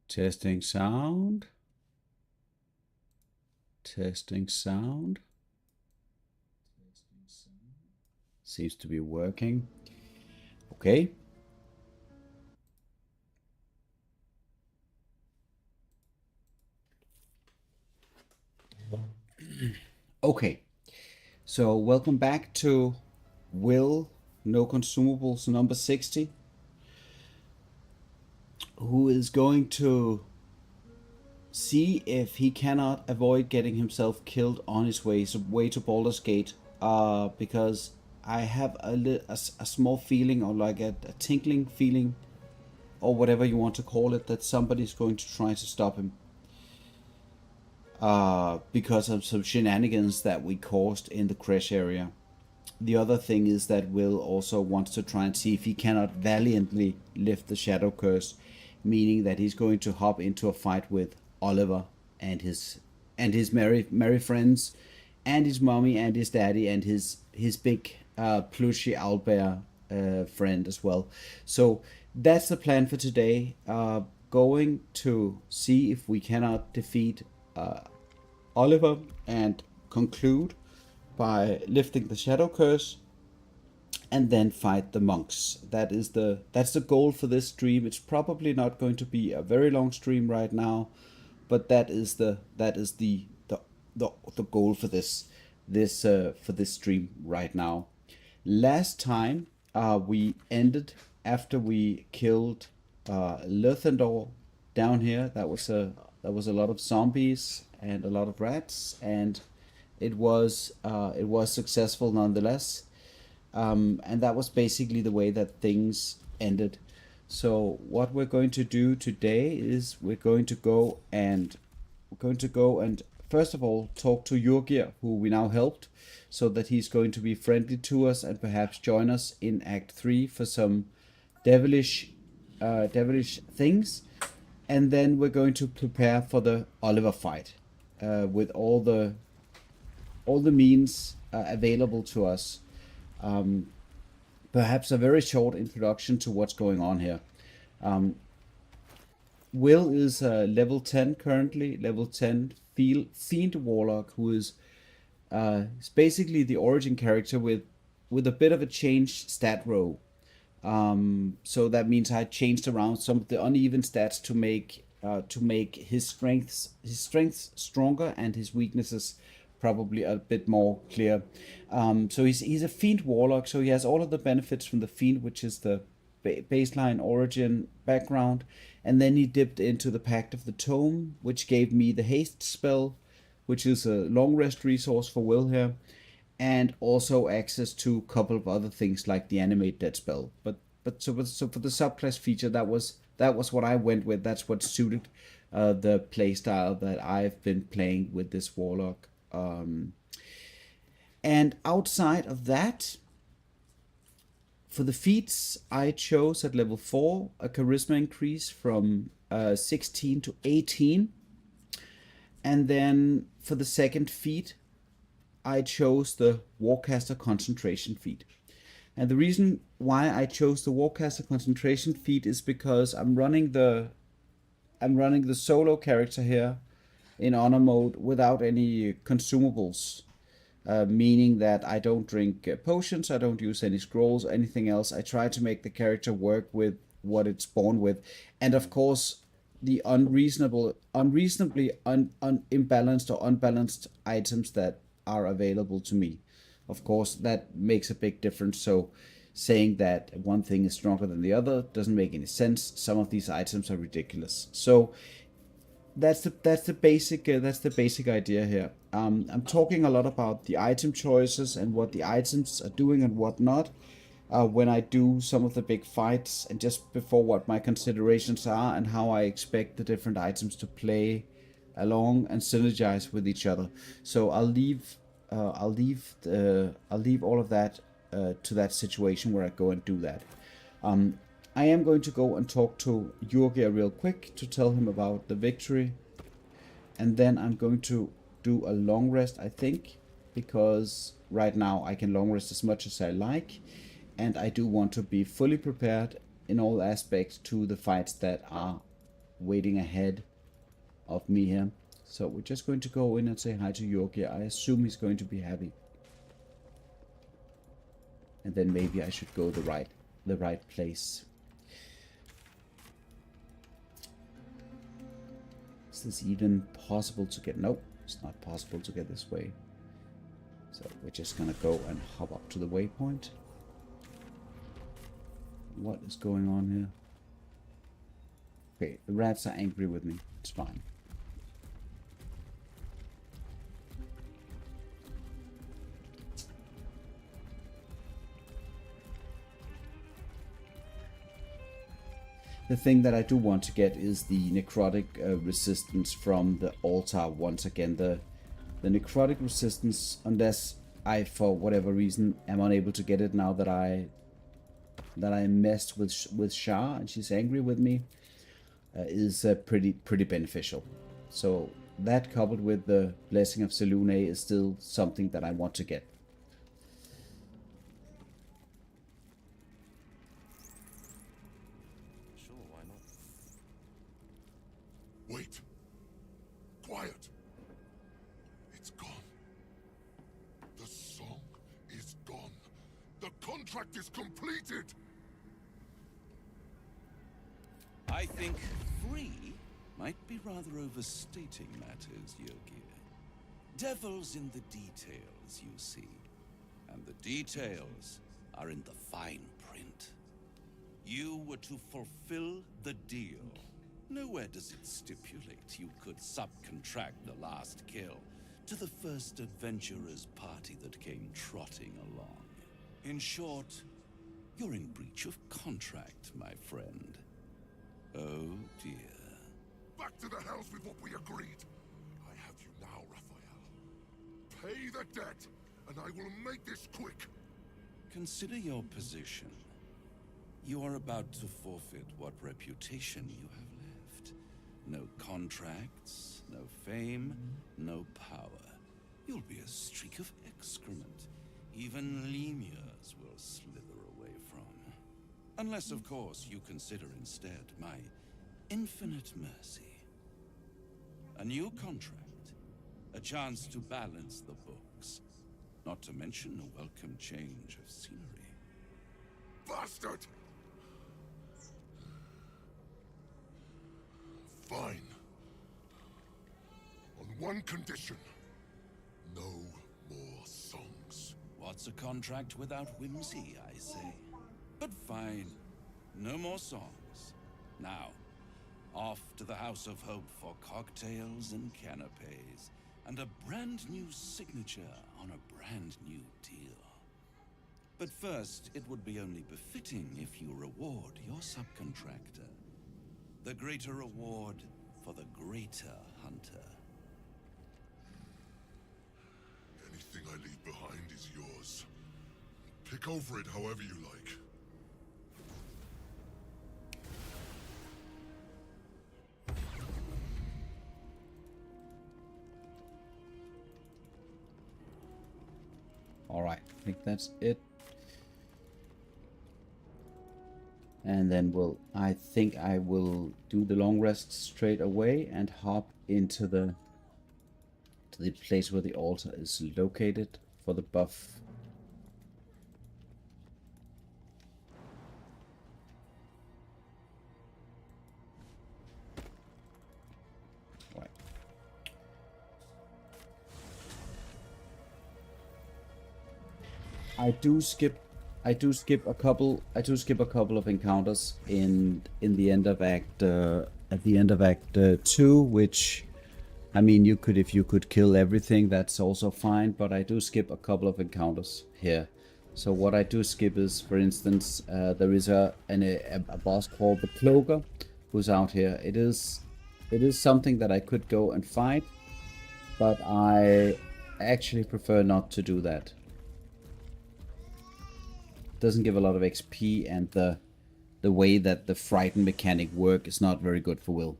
Testing sound. Testing sound. Seems to be working. Okay. Okay. So welcome back to Wyll No Consumables number 60, who is going to see if he cannot avoid getting himself killed on his way to Baldur's Gate. Because I have a small feeling, or like a tinkling feeling, or whatever you want to call it, that somebody's going to try to stop him. Because of some shenanigans that we caused in the crash area. The other thing is that Wyll also wants to try and see if he cannot valiantly lift the Shadow Curse, meaning that he's going to hop into a fight with Oliver and his merry friends, and his mommy and his daddy and his big plushy owlbear friend as well. So that's the plan for today. Going to see if we cannot defeat Oliver and conclude by lifting the Shadow Curse, and then fight the monks. That's the goal for this stream. It's probably not going to be a very long stream right now, but that is the goal for this stream right now. Last time we ended after we killed Lurthendor down here. That was a lot of zombies and a lot of rats, and it was successful nonetheless. And that was basically the way that things ended. So what we're going to do today is we're going to go and first of all talk to Jurgir, who we now helped, so that he's going to be friendly to us and perhaps join us in Act 3 for some devilish things. And then we're going to prepare for the Oliver fight with all the means available to us. Perhaps a very short introduction to what's going on here. Wyll is level 10 currently, level 10 Fiend Warlock, who is basically the origin character with a bit of a changed stat row. So that means I changed around some of the uneven stats to make his strengths stronger and his weaknesses probably a bit more clear. So he's a Fiend Warlock, so he has all of the benefits from the Fiend, which is the baseline origin background, and then he dipped into the Pact of the Tome, which gave me the haste spell, which is a long rest resource for Wyll here, and also access to a couple of other things like the animate dead spell. But so for the subclass feature, that was what I went with. That's what suited the playstyle that I've been playing with this warlock. And outside of that, for the feats, I chose at level 4 a charisma increase from 16 to 18. And then for the second feat, I chose the Warcaster concentration feat. And the reason why I chose the Warcaster concentration feat is because I'm running the solo character here in honor mode without any consumables, meaning that I don't drink potions, I don't use any scrolls, anything else. I try to make the character work with what it's born with, and of course the unreasonably imbalanced or unbalanced items that are available to me. Of course, that makes a big difference. So saying that one thing is stronger than the other doesn't make any sense. Some of these items are ridiculous. So that's the basic idea here. I'm talking a lot about the item choices and what the items are doing and what not when I do some of the big fights, and just before what my considerations are and how I expect the different items to play along and synergize with each other. So I'll leave all of that to that situation where I go and do that. I am going to go and talk to Jurgir real quick to tell him about the victory, and then I'm going to do a long rest, I think, because right now I can long rest as much as I like, and I do want to be fully prepared in all aspects to the fights that are waiting ahead of me here. So we're just going to go in and say hi to Yorkie. I assume he's going to be happy. And then maybe I should go the right place. Is this even possible to get? Nope, it's not possible to get this way. So we're just gonna go and hop up to the waypoint. What is going on here? Okay, the rats are angry with me. It's fine. The thing that I do want to get is the necrotic resistance from the altar once again. The necrotic resistance, unless I, for whatever reason, am unable to get it now that I messed with Shah and she's angry with me, is pretty beneficial. So that coupled with the Blessing of Selune is still something that I want to get. Wait. Quiet. It's gone. The song is gone. The contract is completed. I think free might be rather overstating matters, Yogi. Devil's in the details, you see. And the details are in the fine print. You were to fulfill the deal. Nowhere does it stipulate you could subcontract the last kill to the first adventurer's party that came trotting along. In short, you're in breach of contract, my friend. Oh dear. Back to the hells with what we agreed. I have you now, Raphael. Pay the debt, and I will make this quick. Consider your position. You are about to forfeit what reputation you have left. No contracts, no fame, no power. You'll be a streak of excrement. Even lemurs will slither away from. Unless, of course, you consider instead my infinite mercy. A new contract, a chance to balance the books, not to mention a welcome change of scenery. Bastard! Fine. On one condition. No more songs. What's a contract without whimsy, I say? But fine. No more songs. Now, off to the House of Hope for cocktails and canapes, and a brand new signature on a brand new deal. But first, it would be only befitting if you reward your subcontractor. The greater reward for the greater hunter. Anything I leave behind is yours. Pick over it however you like. Alright, I think that's it. And then I think I will do the long rest straight away and hop into the place where the altar is located for the buff. Right. I do skip a couple of encounters in the end of Act at the end of Act 2, which, I mean, if you could kill everything, that's also fine, but I do skip a couple of encounters here. So what I do skip is, for instance, there is a boss called the Cloaker who's out here. It is something that I could go and fight, but I actually prefer not to do that. Doesn't give a lot of XP, and the way that the frighten mechanic work is not very good for Wyll.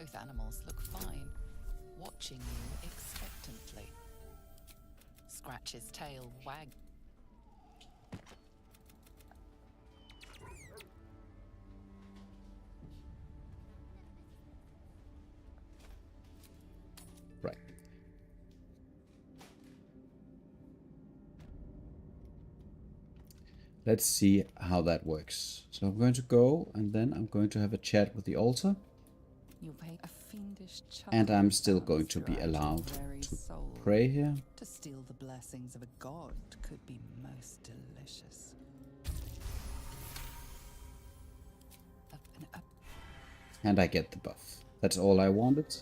Both animals look fine, watching you expectantly. Scratch's tail wagged. Right. Let's see how that works. So I'm going to go, and then I'm going to have a chat with the altar. You'll pay a fiendish And chuckle I'm still bounce going to be throughout your allowed very to soul. pray here. To steal the blessings of a god could be most delicious. And I get the buff. That's all I wanted.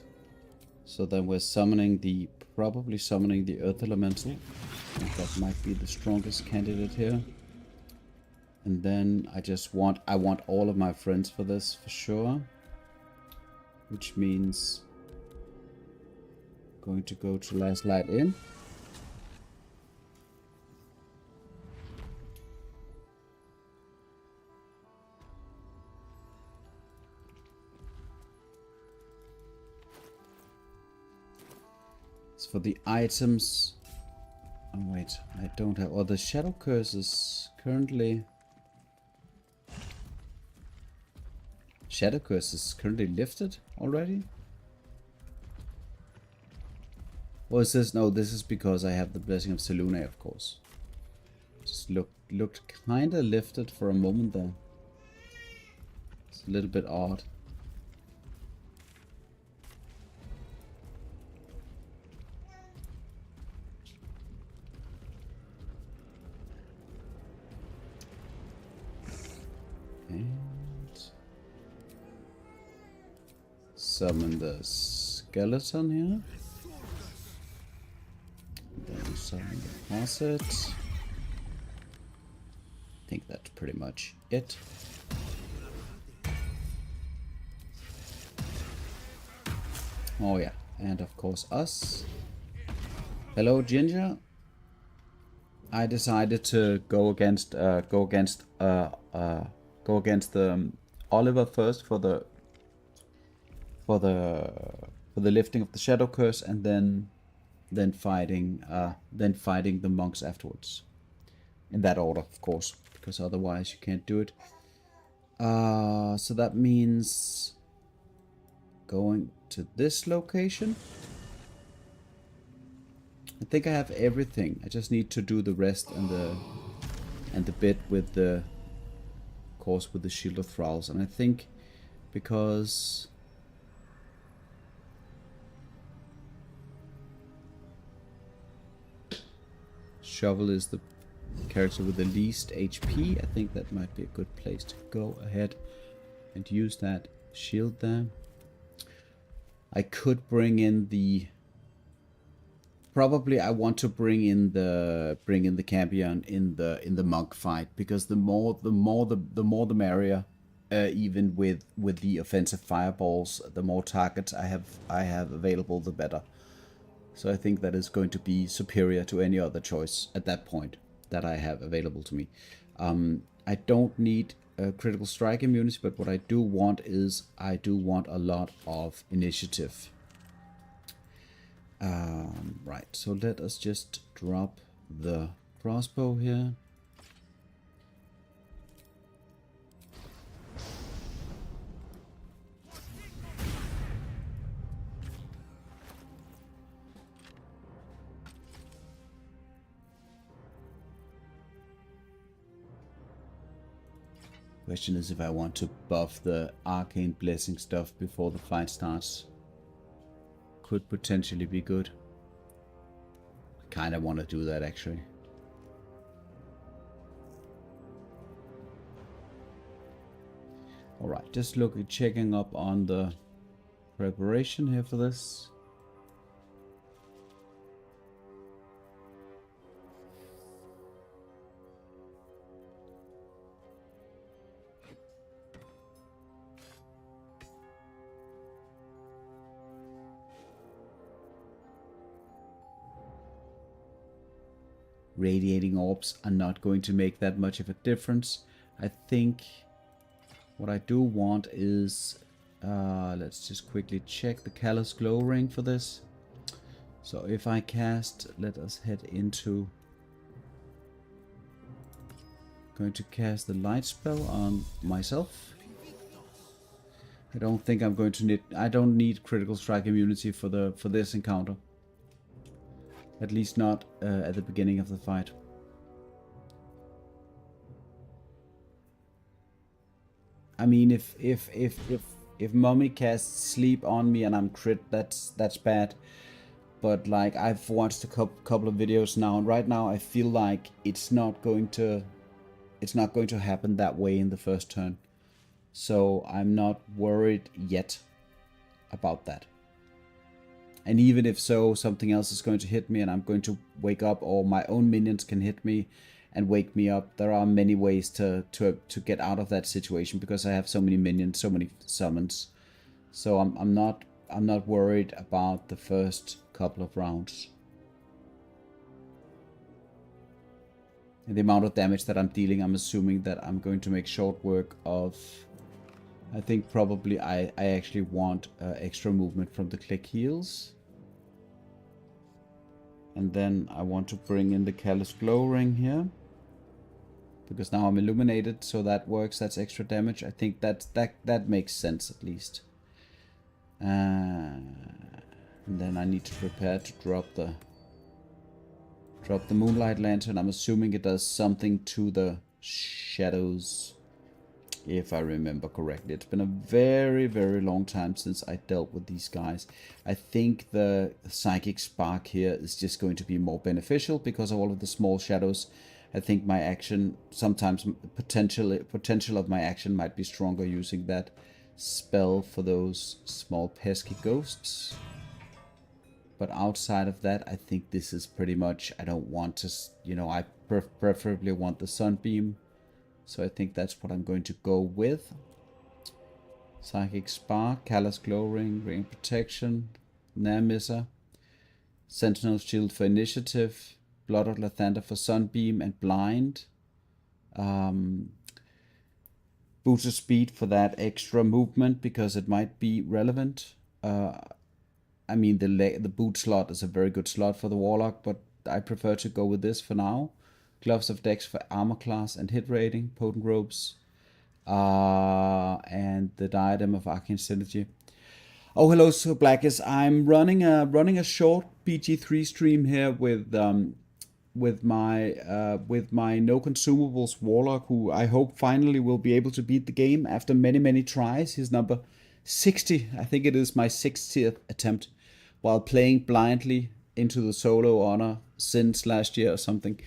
So then we're summoning probably summoning the Earth Elemental. I think that might be the strongest candidate here. And then I want all of my friends for this for sure. Which means going to go to Last Light Inn. For the items. Oh wait, I don't have. Oh, the Shadow Curse is currently. Shadow Curse is currently lifted already? Or is this? No, this is because I have the Blessing of Selune, of course. Just looked kinda lifted for a moment there. It's a little bit odd. Summon the skeleton here. Then summon the faucet. I think that's pretty much it. Oh yeah, and of course us. Hello, Ginger. I decided to go against Oliver first for the lifting of the Shadow Curse, and then fighting the monks afterwards. In that order, of course, because otherwise you can't do it. So that means going to this location. I think I have everything. I just need to do the rest and the bit with the, of course, with the Shield of Thralls. And I think because Shovel is the character with the least HP, I think that might be a good place to go ahead and use that shield there. I could bring in the. Probably I want to bring in the Campion in the monk fight, because the more the merrier. Even with the offensive fireballs, the more targets I have available, the better. So I think that is going to be superior to any other choice at that point that I have available to me. I don't need critical strike immunity, but what I do want is I do want a lot of initiative. Right, so let us just drop the crossbow here. Question is if I want to buff the arcane blessing stuff before the fight starts. Could potentially be good. I kind of want to do that actually. Alright, just checking up on the preparation here for this. Radiating orbs are not going to make that much of a difference. I think what I do want is Let's just quickly check the Callous Glow Ring for this. So if I cast, let us head into... Going to cast the light spell on myself. I don't think I'm going to need... I don't need critical strike immunity for this encounter. At least not at the beginning of the fight. I mean, if Mummy casts sleep on me and I'm crit, that's bad. But like, I've watched a couple of videos now, and right now I feel like it's not going to happen that way in the first turn. So I'm not worried yet about that. And even if so, something else is going to hit me and I'm going to wake up, or my own minions can hit me and wake me up. There are many ways to get out of that situation because I have so many minions, so many summons. So I'm not worried about the first couple of rounds. And the amount of damage that I'm dealing, I'm assuming that I'm going to make short work of. I think probably I actually want extra movement from the click heals. And then I want to bring in the Callous Glow Ring here. Because now I'm illuminated, so that works, that's extra damage. I think that makes sense at least. And then I need to prepare to drop the Moonlight Lantern. I'm assuming it does something to the shadows, if I remember correctly. It's been a very, very long time since I dealt with these guys. I think the Psychic Spark here is just going to be more beneficial because of all of the small shadows. I think my action, sometimes potential of my action might be stronger using that spell for those small pesky ghosts. But outside of that, I think this is pretty much, I don't want to, you know, I preferably want the Sunbeam. So I think that's what I'm going to go with. Psychic Spark, Callous Glow Ring, Ring of Protection, Near Misser, Sentinel's Shield for Initiative, Blood of Lathander for Sunbeam and Blind. Boost of Speed for that extra movement because it might be relevant. I mean, the boot slot is a very good slot for the Warlock, but I prefer to go with this for now. Gloves of Dex for armor class and hit rating, potent robes, and the Diadem of Arcane Synergy. Oh, hello, so Blackest. I'm running a short BG3 stream here with my no consumables Warlock, who I hope finally will be able to beat the game after many tries. He's number 60. I think it is my 60th attempt, while playing blindly into the solo honor since last year or something.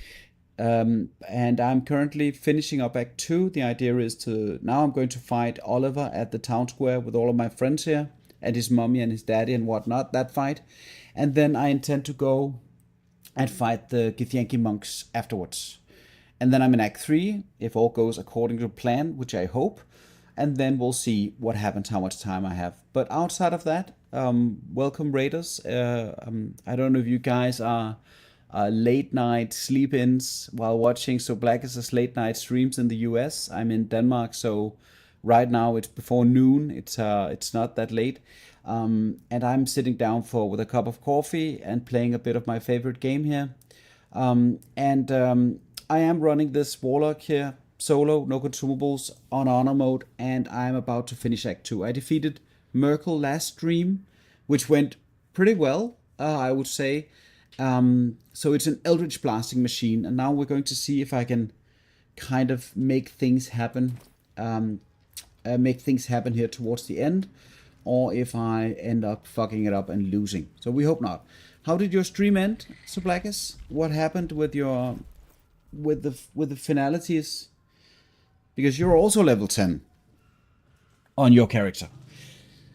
And I'm currently finishing up Act 2. The idea is now I'm going to fight Oliver at the town square with all of my friends here, and his mommy and his daddy and whatnot, that fight. And then I intend to go and fight the Githyanki monks afterwards. And then I'm in Act 3, if all goes according to plan, which I hope. And then we'll see what happens, how much time I have. But outside of that, welcome Raiders. I don't know if you guys are late night sleep-ins while watching So Blackest's late night streams in the US. I'm in Denmark, so right now it's before noon. It's not that late. And I'm sitting down with a cup of coffee and playing a bit of my favorite game here. I am running this Warlock here, solo, no consumables, on honor mode, and I'm about to finish Act 2. I defeated Merkel last stream, which went pretty well, I would say. So it's an Eldritch Blasting machine, and now we're going to see if I can kind of make things happen here towards the end, or if I end up fucking it up and losing. So we hope not. How did your stream end, Sir Blackest? What happened with your with the finalities? Because you're also level 10 on your character,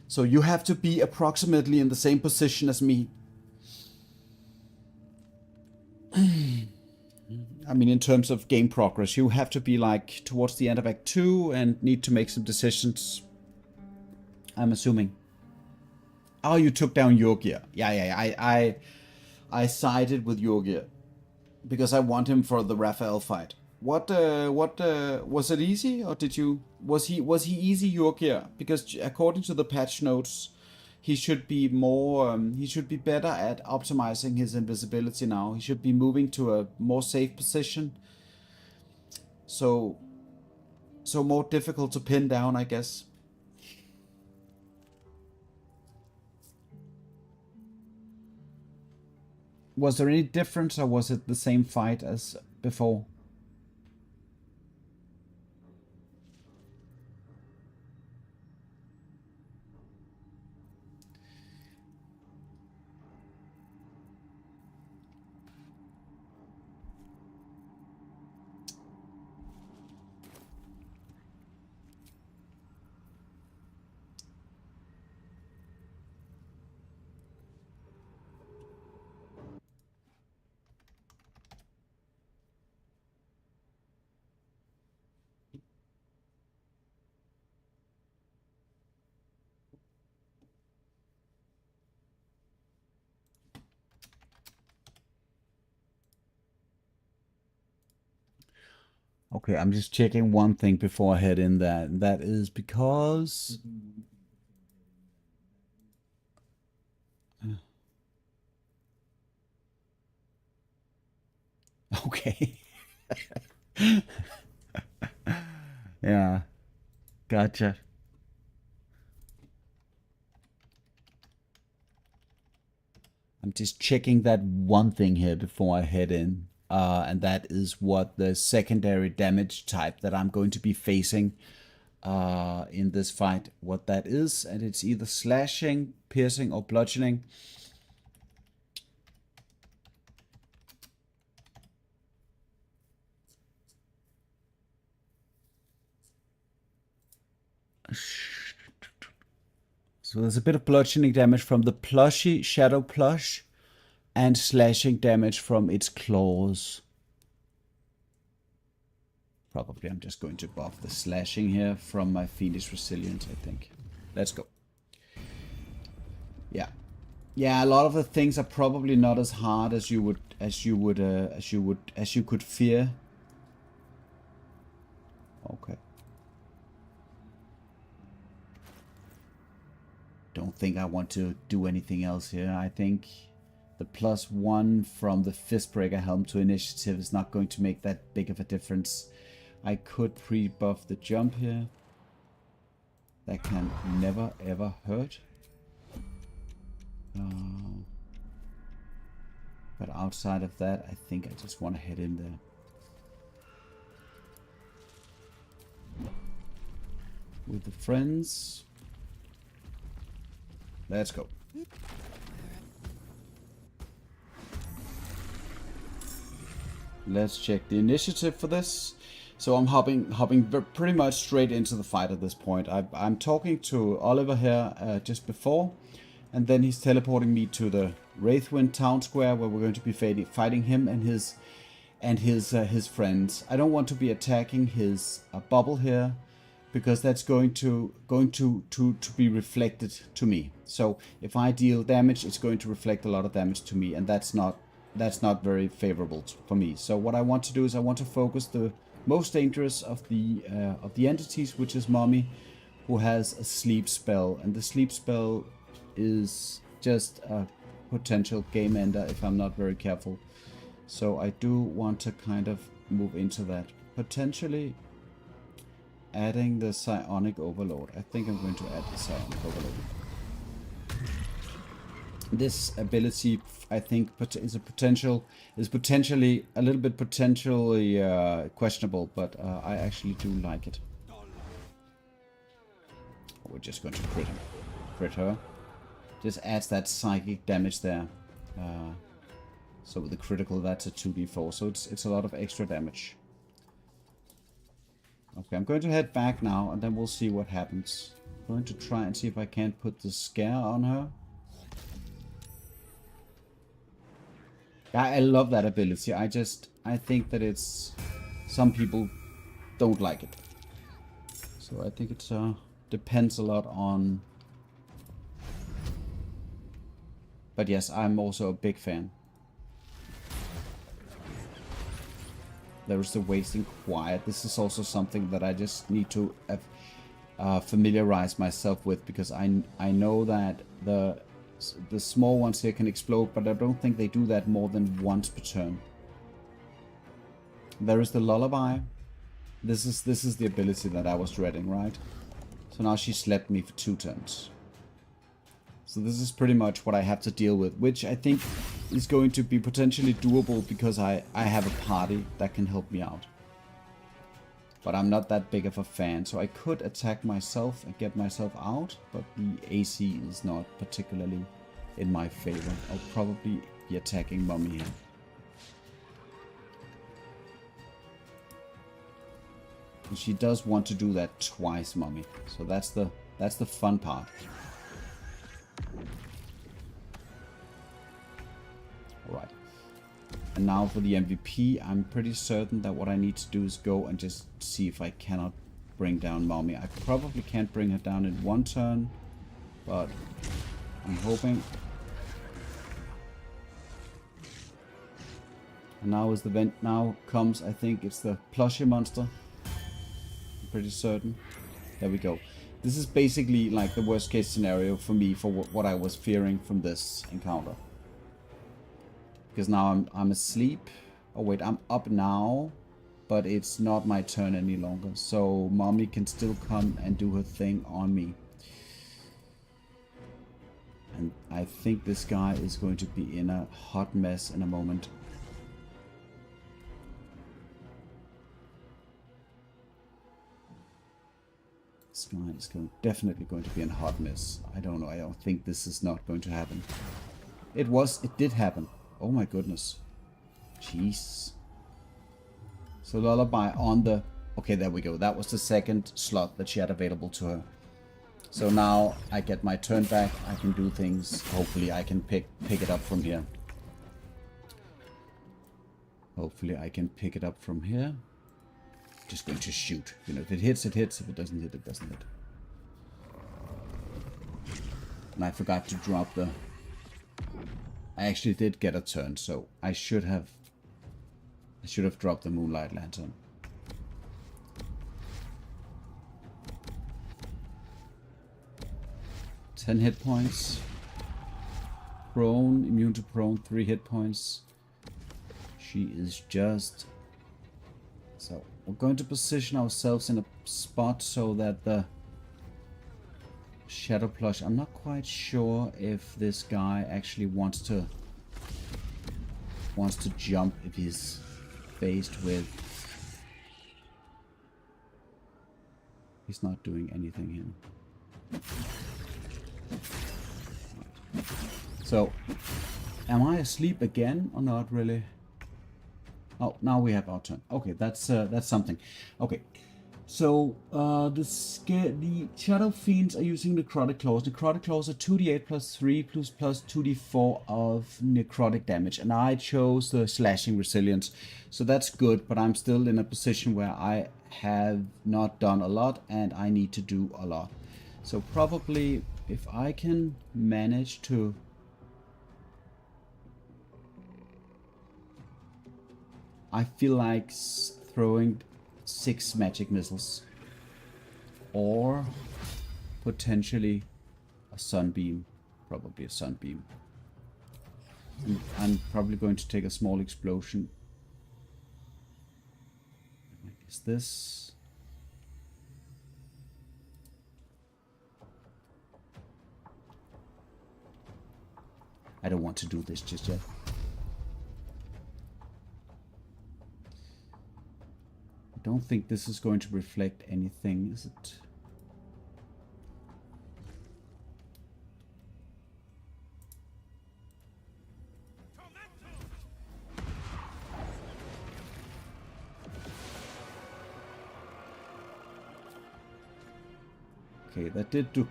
so you have to be approximately in the same position as me. I mean, in terms of game progress, you have to be like towards the end of Act 2 and need to make some decisions, I'm assuming. Oh, you took down Yorgir. Yeah. I sided with Yorgir because I want him for the Raphael fight, What was it easy, or was he easy, Yorkia? Because according to the patch notes, he should be he should be better at optimizing his invisibility now. He should be moving to a more safe position. So more difficult to pin down, I guess. Was there any difference, or was it the same fight as before? Okay, I'm just checking one thing before I head in there. And that is because... Okay. Yeah, gotcha. I'm just checking that one thing here before I head in. And that is what the secondary damage type that I'm going to be facing in this fight, what that is. And it's either slashing, piercing, or bludgeoning. So there's a bit of bludgeoning damage from the plushie, Shadow Plush, and slashing damage from its claws. Probably I'm just going to buff the slashing here from my Fiendish Resilience, I think. Let's go. Yeah. Yeah, a lot of the things are probably not as hard as you could fear. Okay. Don't think I want to do anything else here. I think the +1 from the Fistbreaker Helm to initiative is not going to make that big of a difference. I could pre-buff the jump here. That can never ever hurt. But outside of that, I think I just want to head in there. With the friends. Let's go. Let's check the initiative for this. So I'm hopping pretty much straight into the fight at this point. I'm talking to Oliver here just before, and then he's teleporting me to the Wraithwind town square where we're going to be fighting him and his friends. I don't want to be attacking his bubble here, because that's going to be reflected to me. So if I deal damage, it's going to reflect a lot of damage to me, and that's not very favorable for me. So what I want to do is I want to focus the most dangerous of the entities, which is Mommy, who has a sleep spell, and the sleep spell is just a potential game ender if I'm not very careful. So I do want to kind of move into that, potentially adding the Psionic Overload. I think I'm going to add the Psionic Overload. This ability, I think, is potentially a little bit questionable, but I actually do like it. We're just going to crit her. Just adds that psychic damage there. So with the critical, that's a 2d4, so it's a lot of extra damage. Okay, I'm going to head back now, and then we'll see what happens. I'm going to try and see if I can't put the scare on her. I love that ability. I think that it's... some people don't like it. So I think it depends a lot on... But yes, I'm also a big fan. There is the wasting quiet. This is also something that I just need to familiarize myself with, because I know that the small ones here can explode, but I don't think they do that more than once per turn. There is the lullaby. This is the ability that I was dreading, right? So now she slept me for 2 turns. So this is pretty much what I have to deal with, which I think is going to be potentially doable because I have a party that can help me out. But I'm not that big of a fan, so I could attack myself and get myself out, but the AC is not particularly in my favor. I'll probably be attacking Mummy here. And she does want to do that twice, Mummy. So that's the fun part. Alright. And now for the MVP, I'm pretty certain that what I need to do is go and just see if I cannot bring down Mommy. I probably can't bring her down in 1 turn, but I'm hoping. And now is the vent. Now comes, I think it's the plushie monster. I'm pretty certain. There we go. This is basically like the worst case scenario for me for what I was fearing from this encounter. Because now I'm asleep. Oh wait, I'm up now, but it's not my turn any longer. So Mommy can still come and do her thing on me. And I think this guy is going to be in a hot mess in a moment. This guy is definitely going to be in a hot mess. I don't know. I don't think this is not going to happen. It did happen. Oh my goodness. Jeez. So lullaby on the... Okay, there we go. That was the second slot that she had available to her. So now I get my turn back. I can do things. Hopefully I can pick it up from here. Hopefully I can pick it up from here. Just going to shoot. You know, if it hits, it hits. If it doesn't hit, it doesn't hit. And I forgot to drop the... I actually did get a turn, so I should have dropped the Moonlight Lantern. Ten hit points. Prone, immune to prone, 3 hit points. She is just... So, we're going to position ourselves in a spot so that the Shadow Plush... I'm not quite sure if this guy actually wants to jump if he's faced with... He's not doing anything here. So, am I asleep again or not really? Oh, now we have our turn. Okay, that's something. Okay, so the Shadow Fiends are using Necrotic Claws. Necrotic Claws are 2d8 plus 3 plus 2d4 of necrotic damage, and I chose the Slashing Resilience, so that's good. But I'm still in a position where I have not done a lot, and I need to do a lot. So probably if I can manage to... I feel like throwing 6 magic missiles. Or potentially a sunbeam. Probably a sunbeam. I'm probably going to take a small explosion. Is this... I don't want to do this just yet. I don't think this is going to reflect anything, is it? Okay, that did do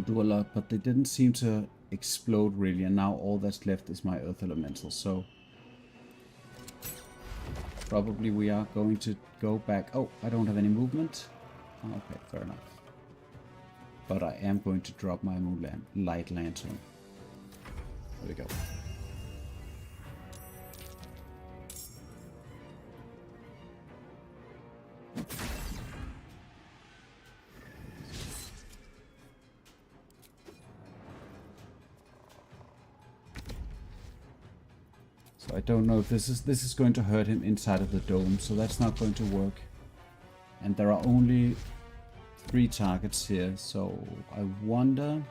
a lot, but they didn't seem to explode really, and now all that's left is my Earth Elemental, so probably we are going to go back. Oh, I don't have any movement. Okay, fair enough. But I am going to drop my Moonlight Lantern. There we go. So I don't know if this is going to hurt him inside of the dome, so that's not going to work. And there are only 3 targets here, so I wonder.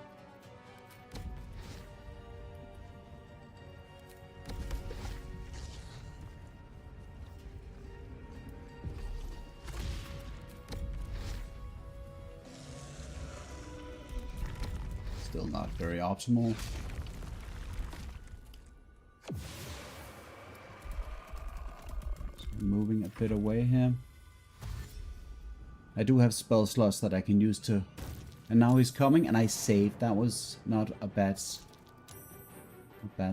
Still not very optimal. Moving a bit away here. I do have spell slots that I can use to... And now he's coming and I saved. That was not a bad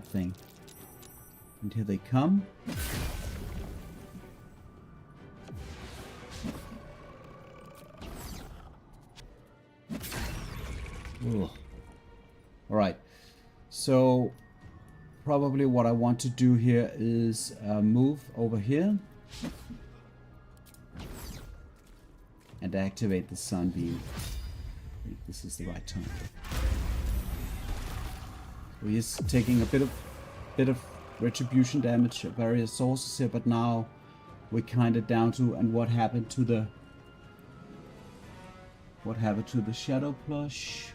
thing. And here they come. Alright. So probably what I want to do here is move over here. And activate the sunbeam. I think this is the right time. So he's taking a bit of retribution damage at various sources here, but now we're kind of down to and what happened to the shadow plush?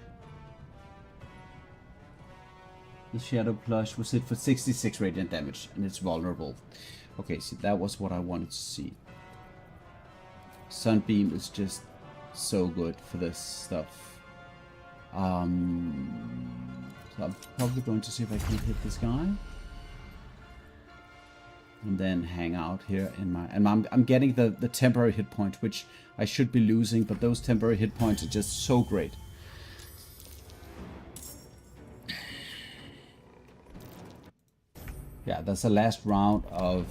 The shadow plush was hit for 66 radiant damage and it's vulnerable. Okay, see, that was what I wanted to see. Sunbeam is just so good for this stuff. So I'm probably going to see if I can hit this guy. And then hang out here in my... And I'm getting the temporary hit point, which I should be losing, but those temporary hit points are just so great. Yeah, that's the last round of...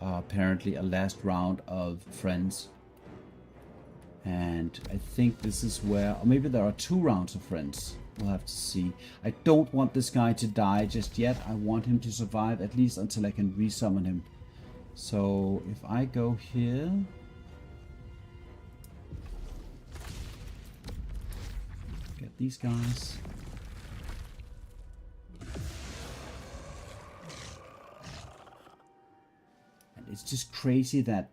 apparently a last round of Friends. And I think this is where... Or maybe there are 2 rounds of Friends. We'll have to see. I don't want this guy to die just yet. I want him to survive at least until I can resummon him. So if I go here... Get these guys. And it's just crazy that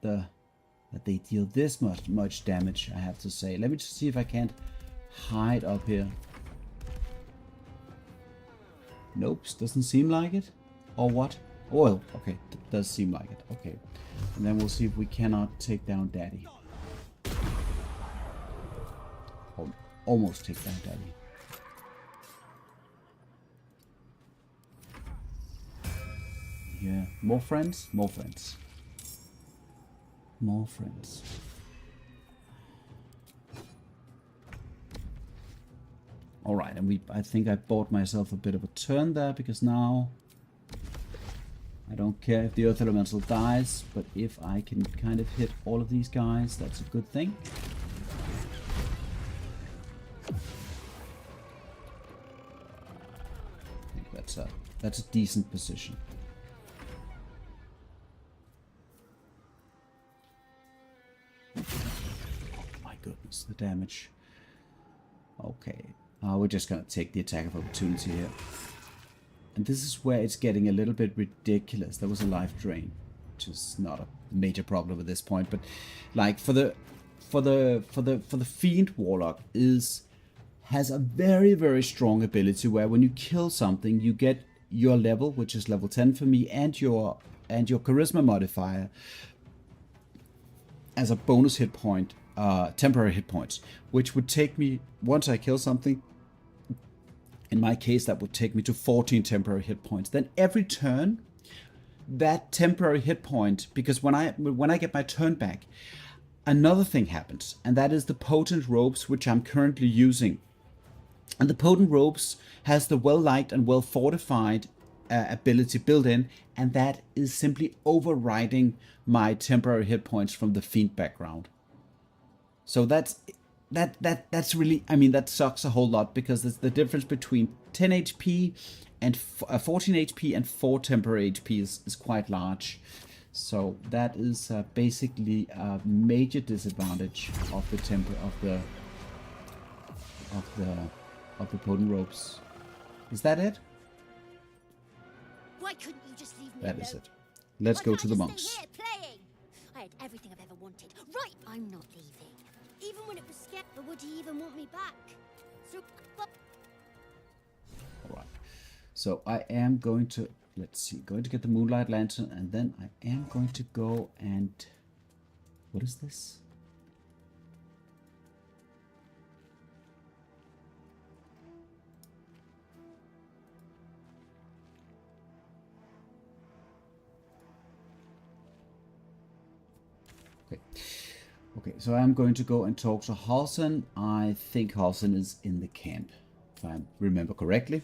they deal this much damage, I have to say. Let me just see if I can't hide up here. Nope, doesn't seem like it. Or what? Oh, well, okay, does seem like it. Okay. And then we'll see if we cannot take down Daddy. Or almost take down Daddy. Yeah, more friends? More friends. More friends. Alright, and I think I bought myself a bit of a turn there, because now I don't care if the Earth Elemental dies, but if I can kind of hit all of these guys, that's a good thing. I think that's a decent position. My goodness, the damage. Okay. We're just gonna take the attack of opportunity here. And this is where it's getting a little bit ridiculous. There was a life drain, which is not a major problem at this point, but like for the Fiend Warlock has a very, very strong ability where when you kill something, you get your level, which is level 10 for me, and your charisma modifier as a bonus hit point, temporary hit points, which would take me, once I kill something, in my case, that would take me to 14 temporary hit points. Then every turn, that temporary hit point, because when I get my turn back, another thing happens, and that is the potent ropes, which I'm currently using. And the potent ropes has the well-liked and well-fortified ability built in, and that is simply overriding my temporary hit points from the Fiend background. So that's really, I mean, that sucks a whole lot, because the difference between 10 HP and 14 HP and 4 temporary HP is quite large. So that is basically a major disadvantage of the of the potent ropes. Is that it? Why couldn't you just leave me That alone? is it. Let's Why go can't to I the just monks. Stay here playing. I had everything I've ever wanted. Right, I'm not leaving. Even when it was scared, but would he even want me back? So, but Alright. So I am going to, let's see, going to get the Moonlight Lantern, and then I am going to go and, what is this? Okay. Okay, so I'm going to go and talk to Halsin. I think Halsin is in the camp, if I remember correctly.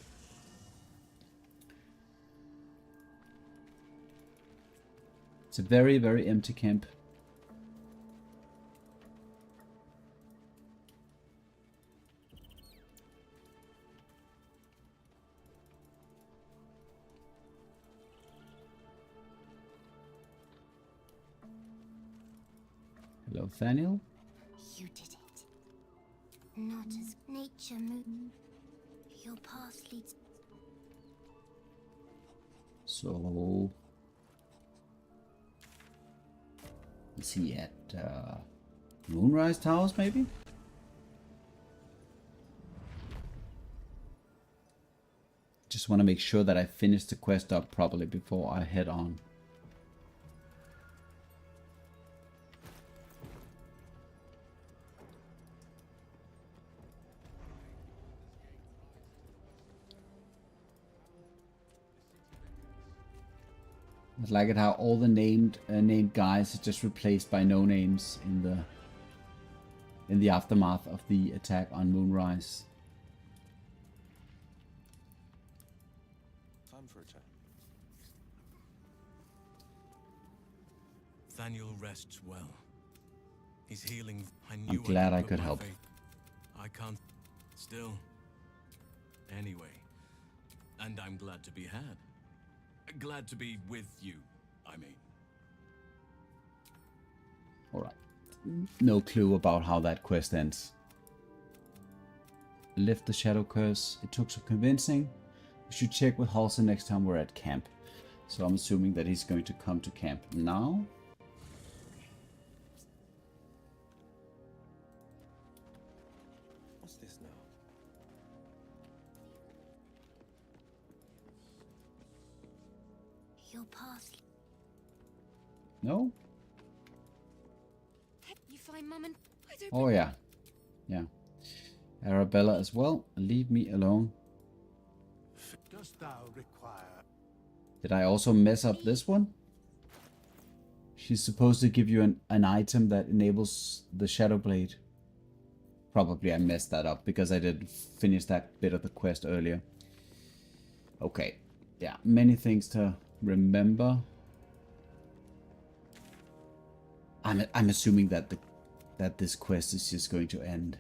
It's a very, very empty camp. Hello, Thaniel. you did it. Not as nature moved. Your path leads. So, is he at Moonrise Towers, maybe? Just want to make sure that I finish the quest up properly before I head on. I like it how all the named guys are just replaced by no names in the aftermath of the attack on Moonrise. Time for a chat. Thaniel rests well. He's healing. I knew I'm glad I put could my help. faith- I can't. Still. Anyway. And I'm glad to be had. Glad to be with you, I mean. Alright. No clue about how that quest ends. Lift the Shadow Curse. It took some convincing. We should check with Halsin next time we're at camp. So I'm assuming that he's going to come to camp now. What's this now? Your path. No? You find Mum and I don't. Oh yeah. Yeah. Arabella as well. Leave me alone. Dost thou require? Did I also mess up this one? She's supposed to give you an item that enables the Shadow Blade. Probably I messed that up because I didn't finish that bit of the quest earlier. Okay. Yeah, many things to remember. I'm assuming that that this quest is just going to end.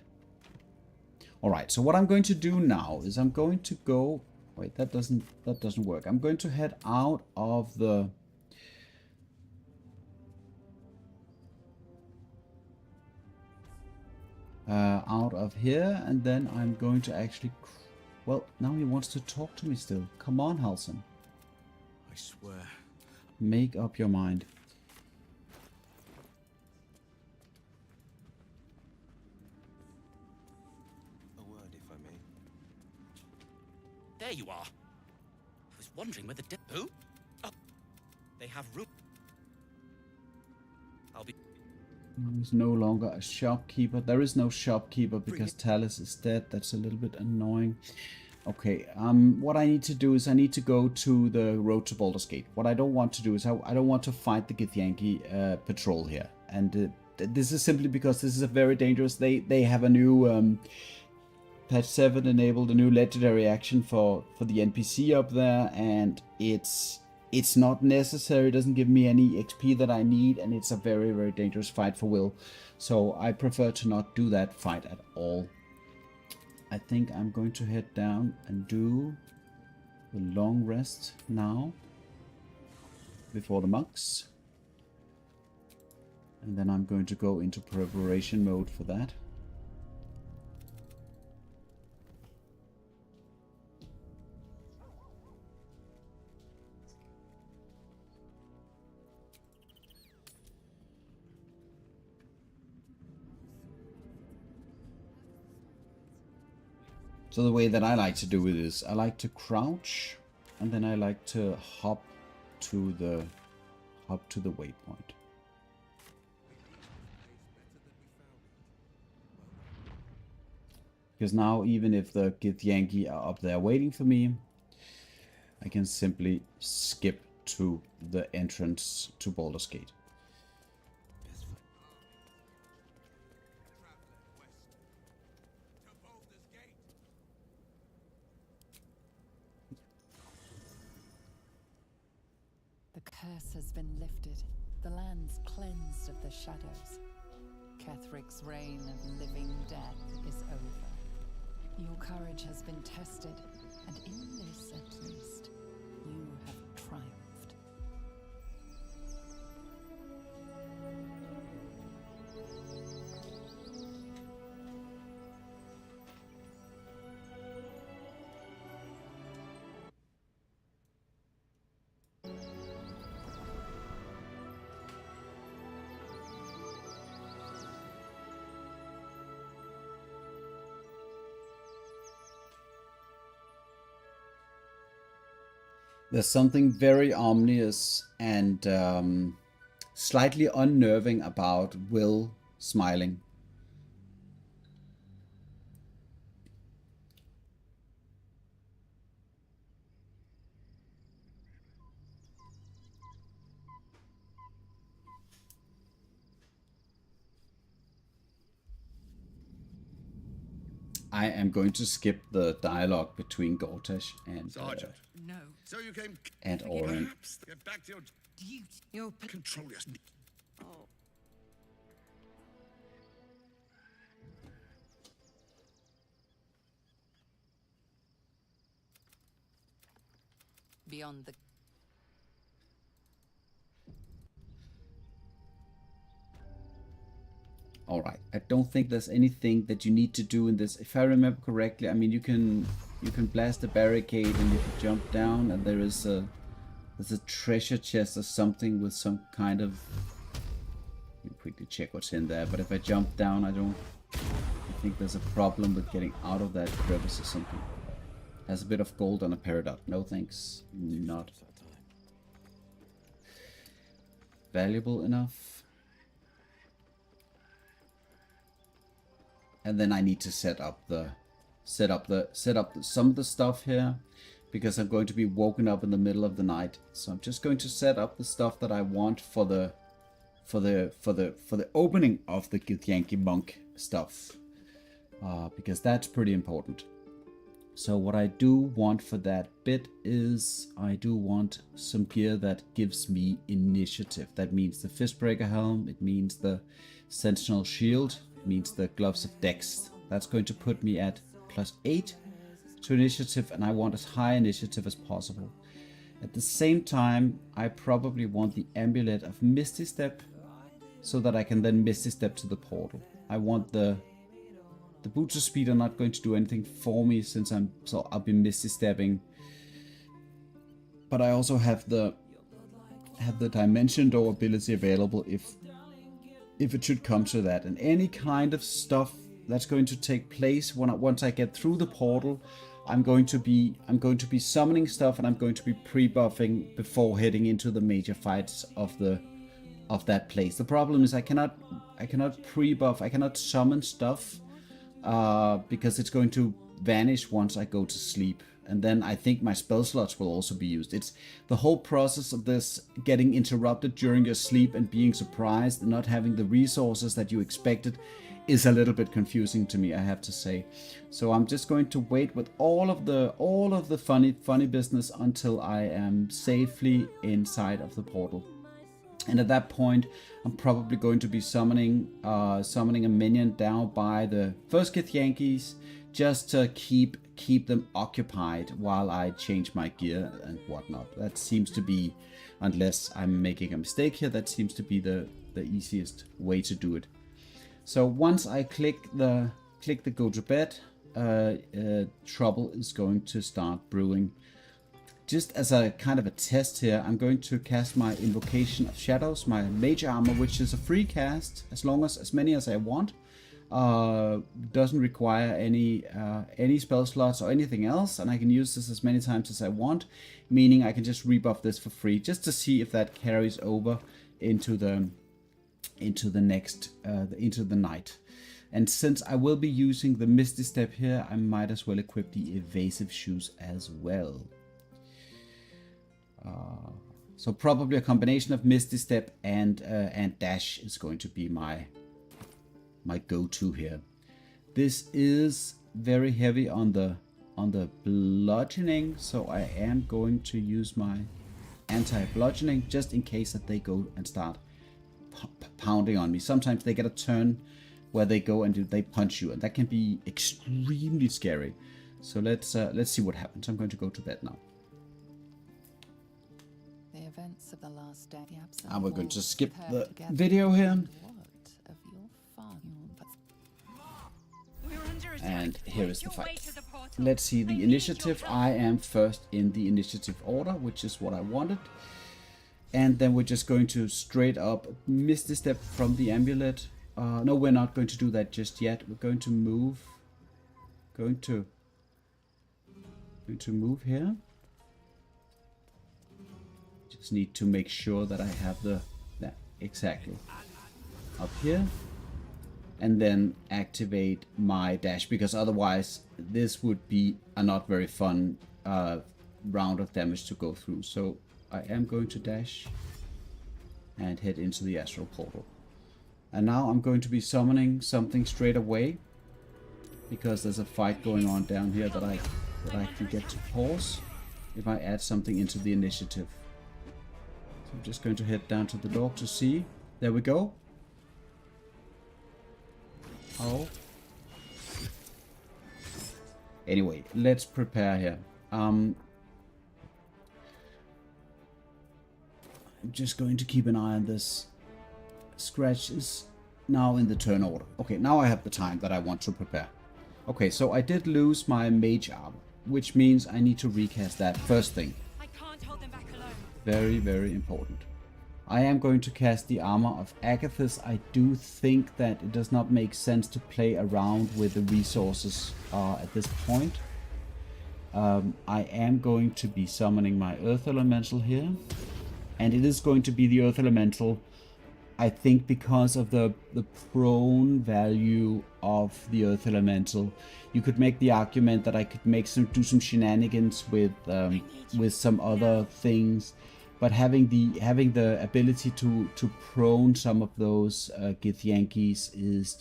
Alright, so what I'm going to do now is I'm going to go. Wait, that doesn't work. I'm going to head out of the out of here, and then I'm going to actually. Well, now he wants to talk to me still. Come on, Halsin. I swear. Make up your mind. A word, if I may. There you are. I was wondering whether who? Oh, they have room. I'll be. He's no longer a shopkeeper. There is no shopkeeper because Talus is dead. That's a little bit annoying. Okay, what I need to do is I need to go to the road to Baldur's Gate. What I don't want to do is I don't want to fight the Githyanki patrol here. And this is simply because this is a very dangerous. They have a new patch 7 enabled a new legendary action for the NPC up there, and it's not necessary. It doesn't give me any XP that I need, and it's a very, very dangerous fight for Wyll. So I prefer to not do that fight at all. I think I'm going to head down and do the long rest now before the monks. And then I'm going to go into preparation mode for that. So the way that I like to do it is I like to crouch, and then I like to hop to the waypoint. Because now even if the Githyanki are up there waiting for me, I can simply skip to the entrance to Baldur's Gate. The curse has been lifted. The land's cleansed of the shadows. Kethric's reign of living death is over. Your courage has been tested, and in this at least, you have triumphed. There's something very ominous and slightly unnerving about Wyll smiling. I am going to skip the dialogue between Gortash and Sergeant. No. So you came... and Orin. Perhaps get back to your... Duty. Your Control your... Oh. Beyond the All right. I don't think there's anything that you need to do in this. If I remember correctly, I mean you can blast the barricade and you can jump down, and there's a treasure chest or something with some kind of. Let me quickly check what's in there. But if I jump down, I think there's a problem with getting out of that crevice or something. Has a bit of gold on a peridot. No thanks. Not valuable enough. And then I need to set up some of the stuff here, because I'm going to be woken up in the middle of the night. So I'm just going to set up the stuff that I want for the opening of the Githyanki monk stuff, because that's pretty important. So what I do want for that bit is I do want some gear that gives me initiative. That means the Fistbreaker helm, it means the Sentinel shield, it means the gloves of Dex. That's going to put me at +8 to initiative, and I want as high initiative as possible. At the same time, I probably want the amulet of Misty Step, so that I can then Misty Step to the portal. I want the boots of speed are not going to do anything for me, since I'll be Misty Stepping. But I also have the Dimension Door ability available if it should come to that. And any kind of stuff that's going to take place once I get through the portal, I'm going to be summoning stuff, and I'm going to be pre-buffing before heading into the major fights of that place. The problem is I cannot pre-buff, I cannot summon stuff because it's going to vanish once I go to sleep, and then I think my spell slots will also be used. It's the whole process of this getting interrupted during your sleep and being surprised and not having the resources that you expected is a little bit confusing to me, I have to say. So I'm just going to wait with all of the funny business until I am safely inside of the portal. And at that point, I'm probably going to be summoning a minion down by the first Githyankis, just to keep them occupied while I change my gear and whatnot. That seems to be, unless I'm making a mistake here, that seems to be the easiest way to do it. So once I click the go to bed, trouble is going to start brewing. Just as a kind of a test here, I'm going to cast my Invocation of Shadows, my Mage Armor, which is a free cast, as many as I want. Doesn't require any spell slots or anything else, and I can use this as many times as I want, meaning I can just rebuff this for free, just to see if that carries over into the next into the night. And since I will be using the Misty Step here, I might as well equip the Evasive Shoes as well. So probably a combination of Misty Step and Dash is going to be my go-to here. This is very heavy on the bludgeoning, so I am going to use my anti-bludgeoning just in case that they go and start pounding on me. Sometimes they get a turn where they go and they punch you, and that can be extremely scary. So let's see what happens. I'm going to go to bed now. The events of the last day, the absent And we're going to walls skip paired the together. video here. And what of your fun? And here is the fight. Let's see the initiative. I am first in the initiative order, which is what I wanted. And then we're just going to straight up Misty Step from the amulet. No, we're not going to do that just yet. We're going to move. Going to move here. Just need to make sure that I have the exactly up here. And then activate my dash, because otherwise this would be a not very fun round of damage to go through. So I am going to dash and head into the astral portal. And now I'm going to be summoning something straight away, because there's a fight going on down here that I can get to pause if I add something into the initiative. So I'm just going to head down to the door to see. There we go. Oh. Anyway, let's prepare here. I'm just going to keep an eye on this. Scratch is now in the turn order. Okay, now I have the time that I want to prepare. Okay, so I did lose my mage armor, which means I need to recast that first thing. I can't hold them back alone. Very, very important. I am going to cast the armor of Agathis. I do think that it does not make sense to play around with the resources at this point. I am going to be summoning my Earth Elemental here. And it is going to be the Earth Elemental, I think, because of the prone value of the Earth Elemental. You could make the argument that I could do some shenanigans with some other things. But having the ability to prone some of those Githyanki's is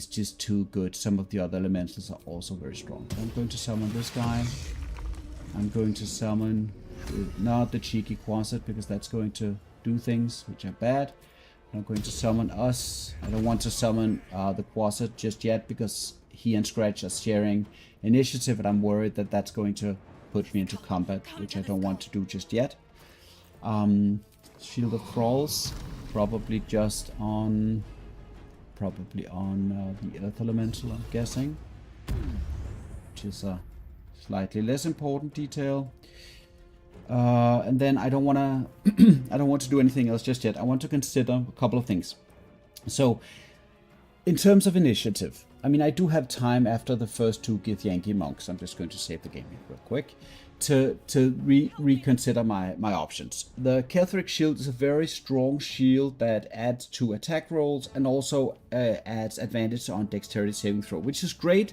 just too good. Some of the other elementals are also very strong. So I'm going to summon this guy. I'm going to summon not the cheeky Quasit, because that's going to do things which are bad. I'm going to summon us. I don't want to summon the Quasit just yet, because he and Scratch are sharing initiative, and I'm worried that that's going to put me into combat, which I don't want to do just yet. Shield of Thralls, probably on the Earth Elemental, I'm guessing, which is a slightly less important detail. And then I don't want to do anything else just yet. I want to consider a couple of things. So, in terms of initiative, I mean, I do have time after the first two Githyanki monks. I'm just going to save the game here real quick to reconsider my options. The Ketheric shield is a very strong shield that adds 2 attack rolls and also adds advantage on dexterity saving throw, which is great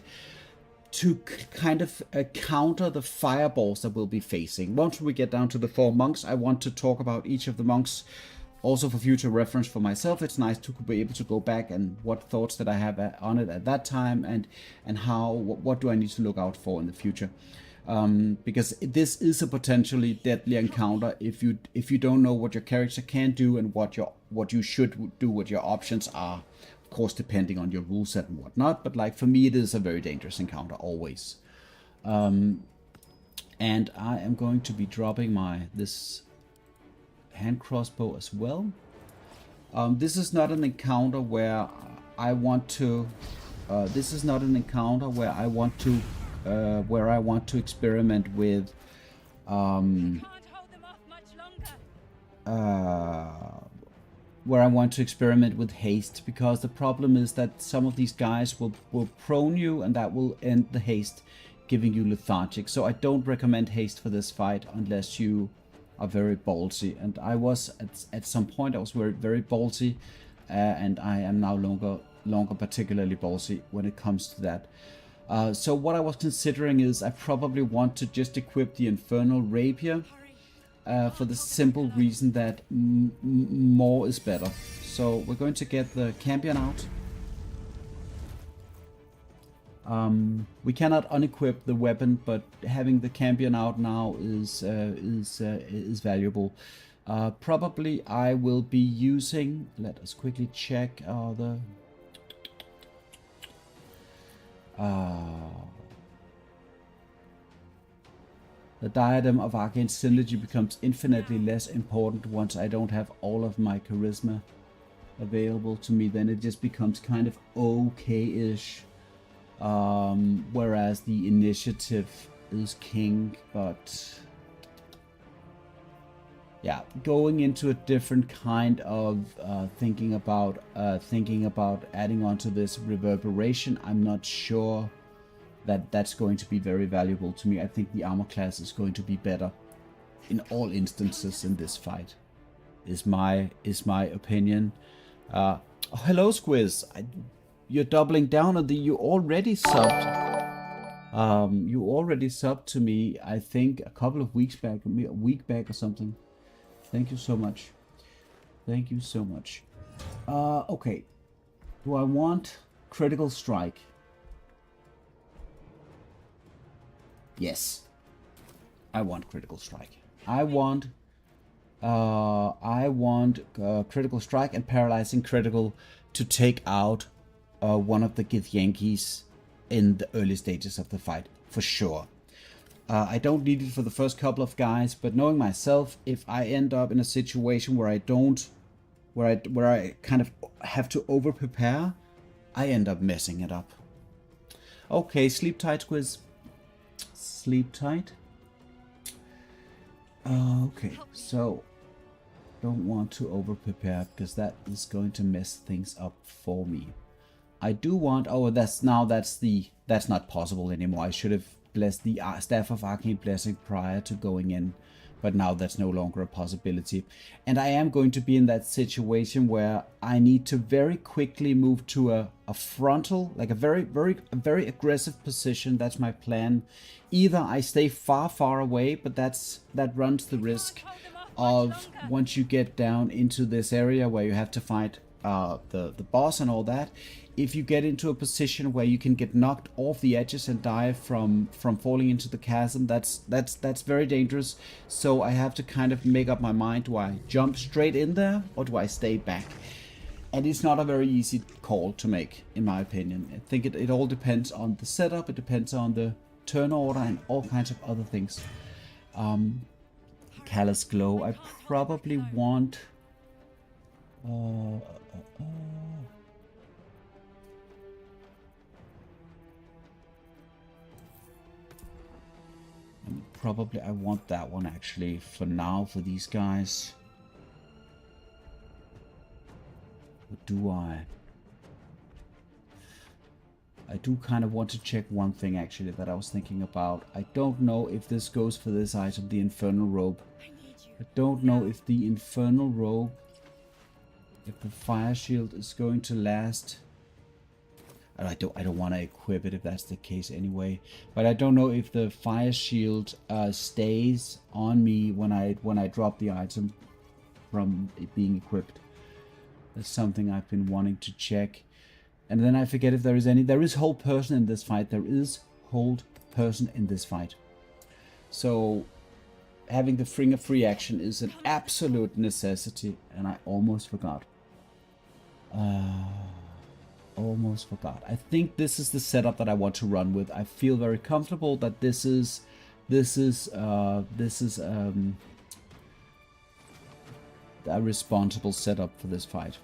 to kind of counter the fireballs that we'll be facing. Once we get down to the 4 monks, I want to talk about each of the monks. Also for future reference for myself, it's nice to be able to go back and what thoughts that I have on it at that time, and what do I need to look out for in the future. Because this is a potentially deadly encounter if you don't know what your character can do and what you should do, what your options are. Of course, depending on your rule set and whatnot. But like for me, it is a very dangerous encounter always. And I am going to be dropping this hand crossbow as well. This is not an encounter where I want to. This is not an encounter where I want to. Where I want to experiment with. Can't hold them off much longer. where I want to experiment with haste, because the problem is that some of these guys will prone you, and that will end the haste, giving you lethargic. So I don't recommend haste for this fight unless you are very ballsy. And I was at some point I was very ballsy, and I am now longer particularly ballsy when it comes to that. So what I was considering is I probably want to just equip the Infernal Rapier, for the simple reason that more is better. So we're going to get the Campion out. We cannot unequip the weapon, but having the Campion out now is valuable. Probably I will be using. Let us quickly check the Diadem of Arcane Synergy becomes infinitely less important once I don't have all of my charisma available to me. Then it just becomes kind of okay-ish. Whereas the initiative is king, but yeah, going into a different kind of thinking about adding onto this reverberation, I'm not sure that that's going to be very valuable to me. I think the armor class is going to be better in all instances in this fight. Is my opinion. Oh, hello, Squiz. You're doubling down on the. You already subbed. You already subbed to me. I think a couple of weeks back, a week back or something. Thank you so much. Thank you so much. Okay. Do I want critical strike? Yes, I want critical strike. I want critical strike and paralyzing critical to take out one of the Githyanki's in the early stages of the fight, for sure. I don't need it for the first couple of guys, but knowing myself, if I end up in a situation where I kind of have to over prepare, I end up messing it up. Okay, sleep tight, Squiz. Sleep tight. Okay, so don't want to over prepare because that is going to mess things up for me. I do want. Oh, that's not possible anymore. I should have blessed the Staff of Arcane Blessing prior to going in, but now that's no longer a possibility. And I am going to be in that situation where I need to very quickly move to a frontal, like a very aggressive position. That's my plan. Either I stay far away, but that runs the risk of, once you get down into this area where you have to fight the boss and all that, if you get into a position where you can get knocked off the edges and die from falling into the chasm, that's very dangerous. So I have to kind of make up my mind: do I jump straight in there or do I stay back? And it's not a very easy call to make, in my opinion. I think it all depends on the setup, it depends on the turn order and all kinds of other things. Callous Glow, I probably want probably I want that one actually for now for these guys. Or do I? I do kind of want to check one thing actually that I was thinking about. I don't know if this goes for this item, the Infernal Robe. I don't know if the Infernal Robe, if the Fire Shield is going to last. I don't want to equip it if that's the case anyway. But I don't know if the Fire Shield stays on me when I drop the item from it being equipped. That's something I've been wanting to check. And then I forget if there is any. There is hold person in this fight. There is hold person in this fight. So having the Finger free action is an absolute necessity. And I almost forgot. Almost forgot. I think this is the setup that I want to run with. I feel very comfortable that this is a responsible setup for this fight.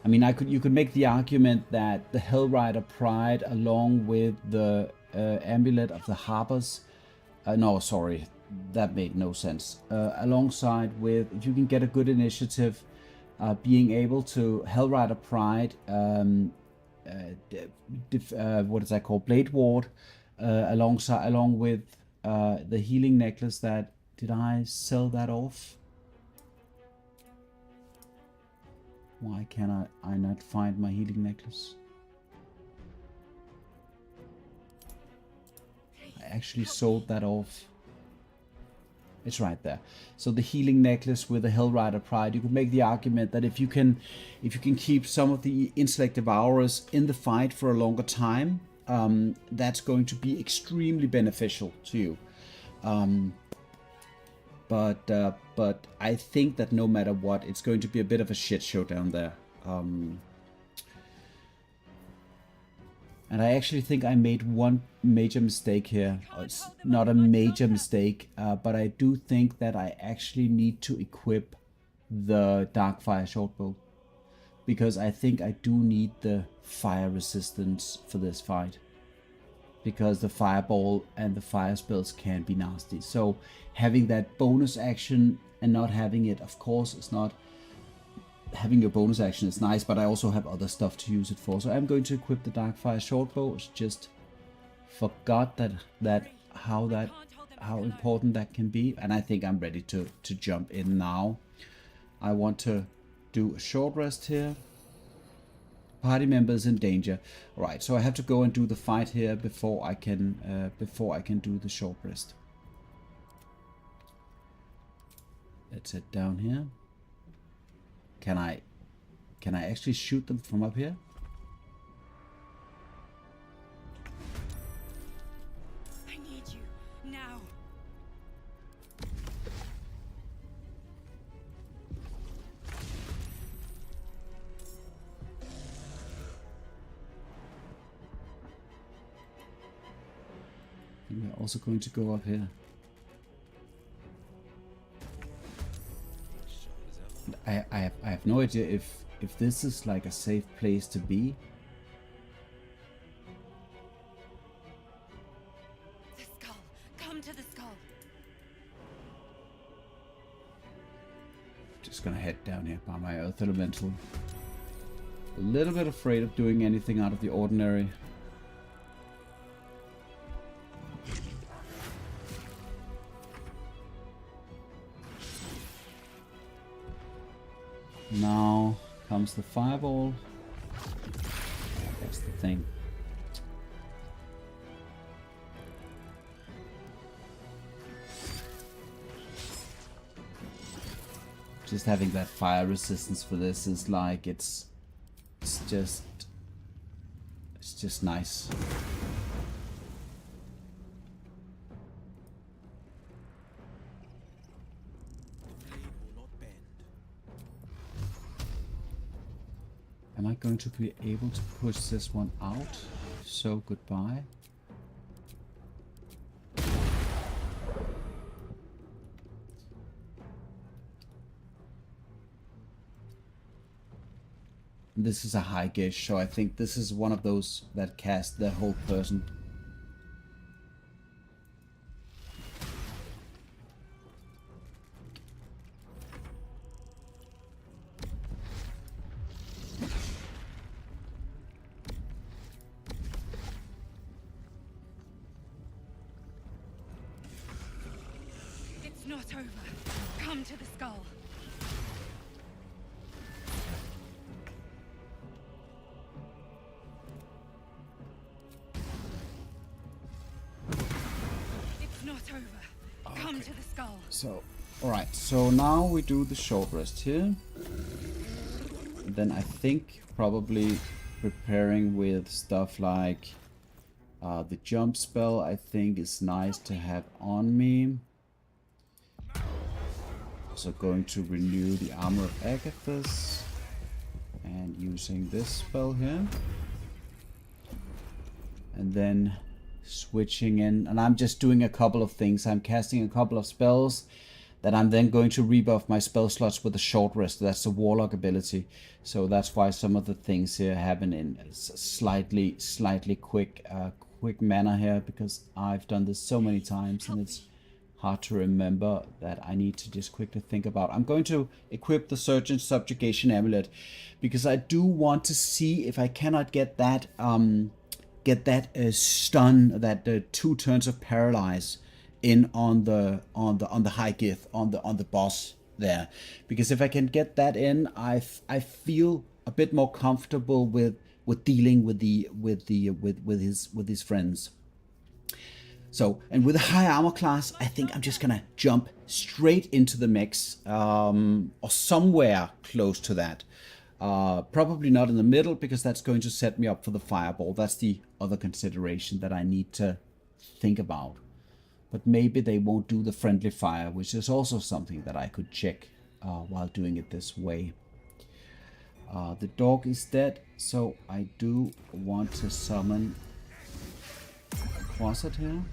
I mean, you could make the argument that the Hellrider Pride, along with the Amulet of the Harpers, no, sorry, that made no sense. Alongside with, if you can get a good initiative, being able to Hellrider Pride, what is that called? Blade Ward, along with the healing necklace. That did I sell that off? Why can I not find my healing necklace? I actually sold that off. It's right there. So the healing necklace with the Hellrider Pride, you could make the argument that if you can keep some of the Intellect Devourers in the fight for a longer time, that's going to be extremely beneficial to you. But I think that no matter what, it's going to be a bit of a shit show down there. And I actually think I made one major mistake here. It's not a major mistake, but I do think that I actually need to equip the Darkfire shortbow. Because I think I do need the fire resistance for this fight. Because the fireball and the fire spells can be nasty. So having that bonus action and not having it, of course, it's not... Having your bonus action is nice, but I also have other stuff to use it for. So I'm going to equip the Darkfire shortbow. Just forgot how important that can be, and I think I'm ready to jump in now. I want to do a short rest here. Party members in danger. All right, so I have to go and do the fight here before I can do the short rest. Let's head down here. Can I actually shoot them from up here? I need you now. And we're also going to go up here. I have no idea if this is like a safe place to be. The skull. Come to the skull. Just gonna head down here by my Earth Elemental. A little bit afraid of doing anything out of the ordinary. Now comes the fireball. That's the thing. Just having that fire resistance for this is like it's just nice. Am I going to be able to push this one out? So goodbye. This is a high gauge, so I think this is one of those that cast the whole person. It's not over. Come to the skull. Not over. Come to the skull. So, alright, so now we do the short rest here. And then I think probably preparing with stuff like the jump spell, I think is nice to have on me. Also going to renew the Armor of Agathis and using this spell here. And then switching in, and I'm just doing a couple of things. I'm casting a couple of spells that I'm then going to rebuff my spell slots with a short rest. That's the Warlock ability. So that's why some of the things here happen in slightly quick manner here, because I've done this so many times and it's hard to remember that I need to just quickly think about. I'm going to equip the Surgeon Subjugation Amulet because I do want to see if I cannot get that stun, that 2 turns of paralyze in on the high gith, on the boss there, because if I can get that in, I feel a bit more comfortable with dealing with his friends. So, and with a high armor class, I think I'm just gonna jump straight into the mechs, or somewhere close to that. Probably not in the middle, because that's going to set me up for the fireball. That's the other consideration that I need to think about. But maybe they won't do the friendly fire, which is also something that I could check while doing it this way. The dog is dead, so I do want to summon Quasset here.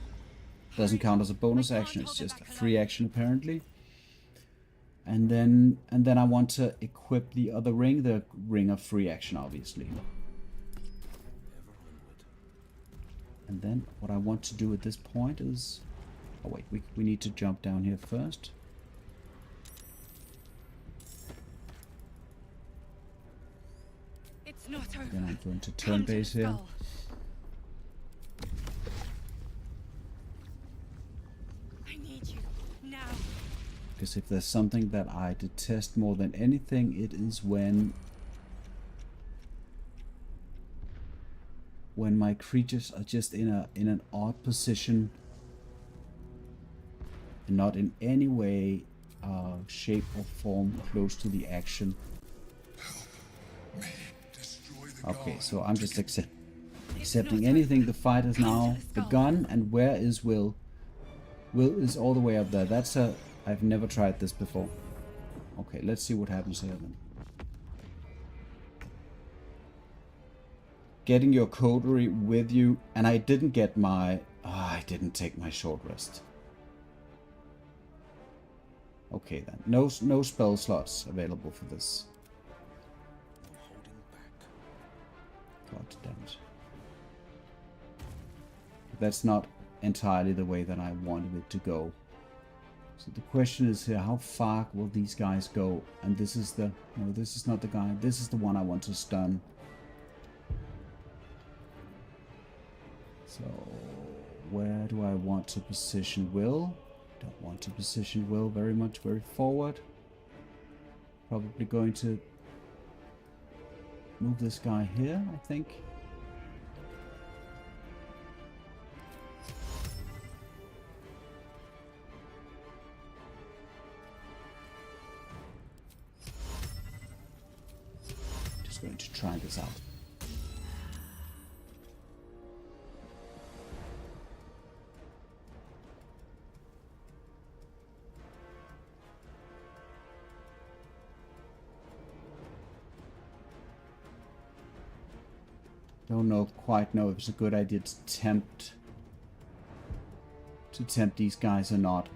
Doesn't count as a bonus action, it's just a free action apparently. And then I want to equip the other ring, the ring of free action, obviously. And then what I want to do at this point is, oh wait, we need to jump down here first. It's not over. Then I'm going to turn base here. I need you now. Because if there's something that I detest more than anything, it is when my creatures are just in an odd position and not in any way, shape or form close to the action. Okay, so I'm just accepting anything. The fight has now begun, and where is Wyll? Wyll is all the way up there. That's a... I've never tried this before. Okay, let's see what happens here then. Getting your coterie with you, and I didn't get my... I didn't take my short rest. Okay then, no spell slots available for this. God damn it. That's not entirely the way that I wanted it to go. So the question is here, how far will these guys go? And this is the... No, this is not the guy. This is the one I want to stun. So, where do I want to position Wyll? Don't want to position Wyll very forward. Probably going to move this guy here, I think. Just going to try this out. Don't quite know if it's a good idea to tempt these guys or not.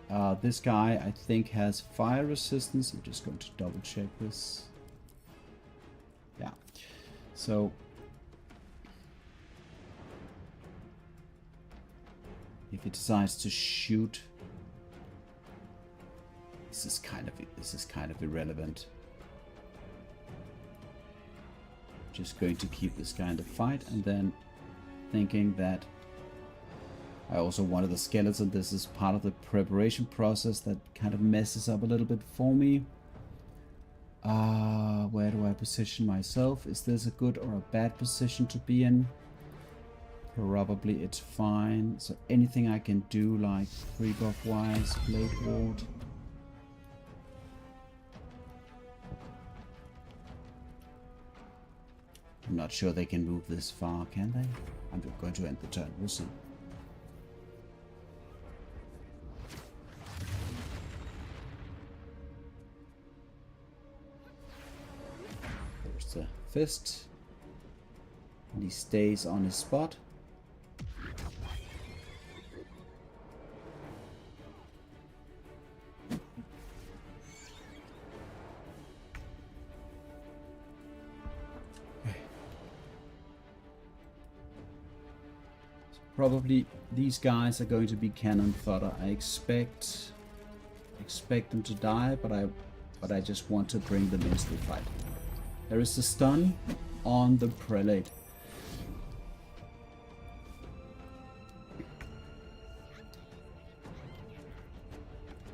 This guy I think has fire resistance. I'm just going to double check this. Yeah. So if he decides to shoot, this is kind of irrelevant. Just going to keep this guy in the fight, and then thinking that I also wanted the skeleton. This is part of the preparation process that kind of messes up a little bit for me. Where do I position myself? Is this a good or a bad position to be in? Probably it's fine. So anything I can do, like free buff wise, blade ward. I'm not sure they can move this far, can they? I'm going to end the turn. We'll see. There's the fist. And he stays on his spot. probably these guys are going to be cannon fodder. I expect them to die, but I just want to bring them into the fight. There is a stun on the prelate.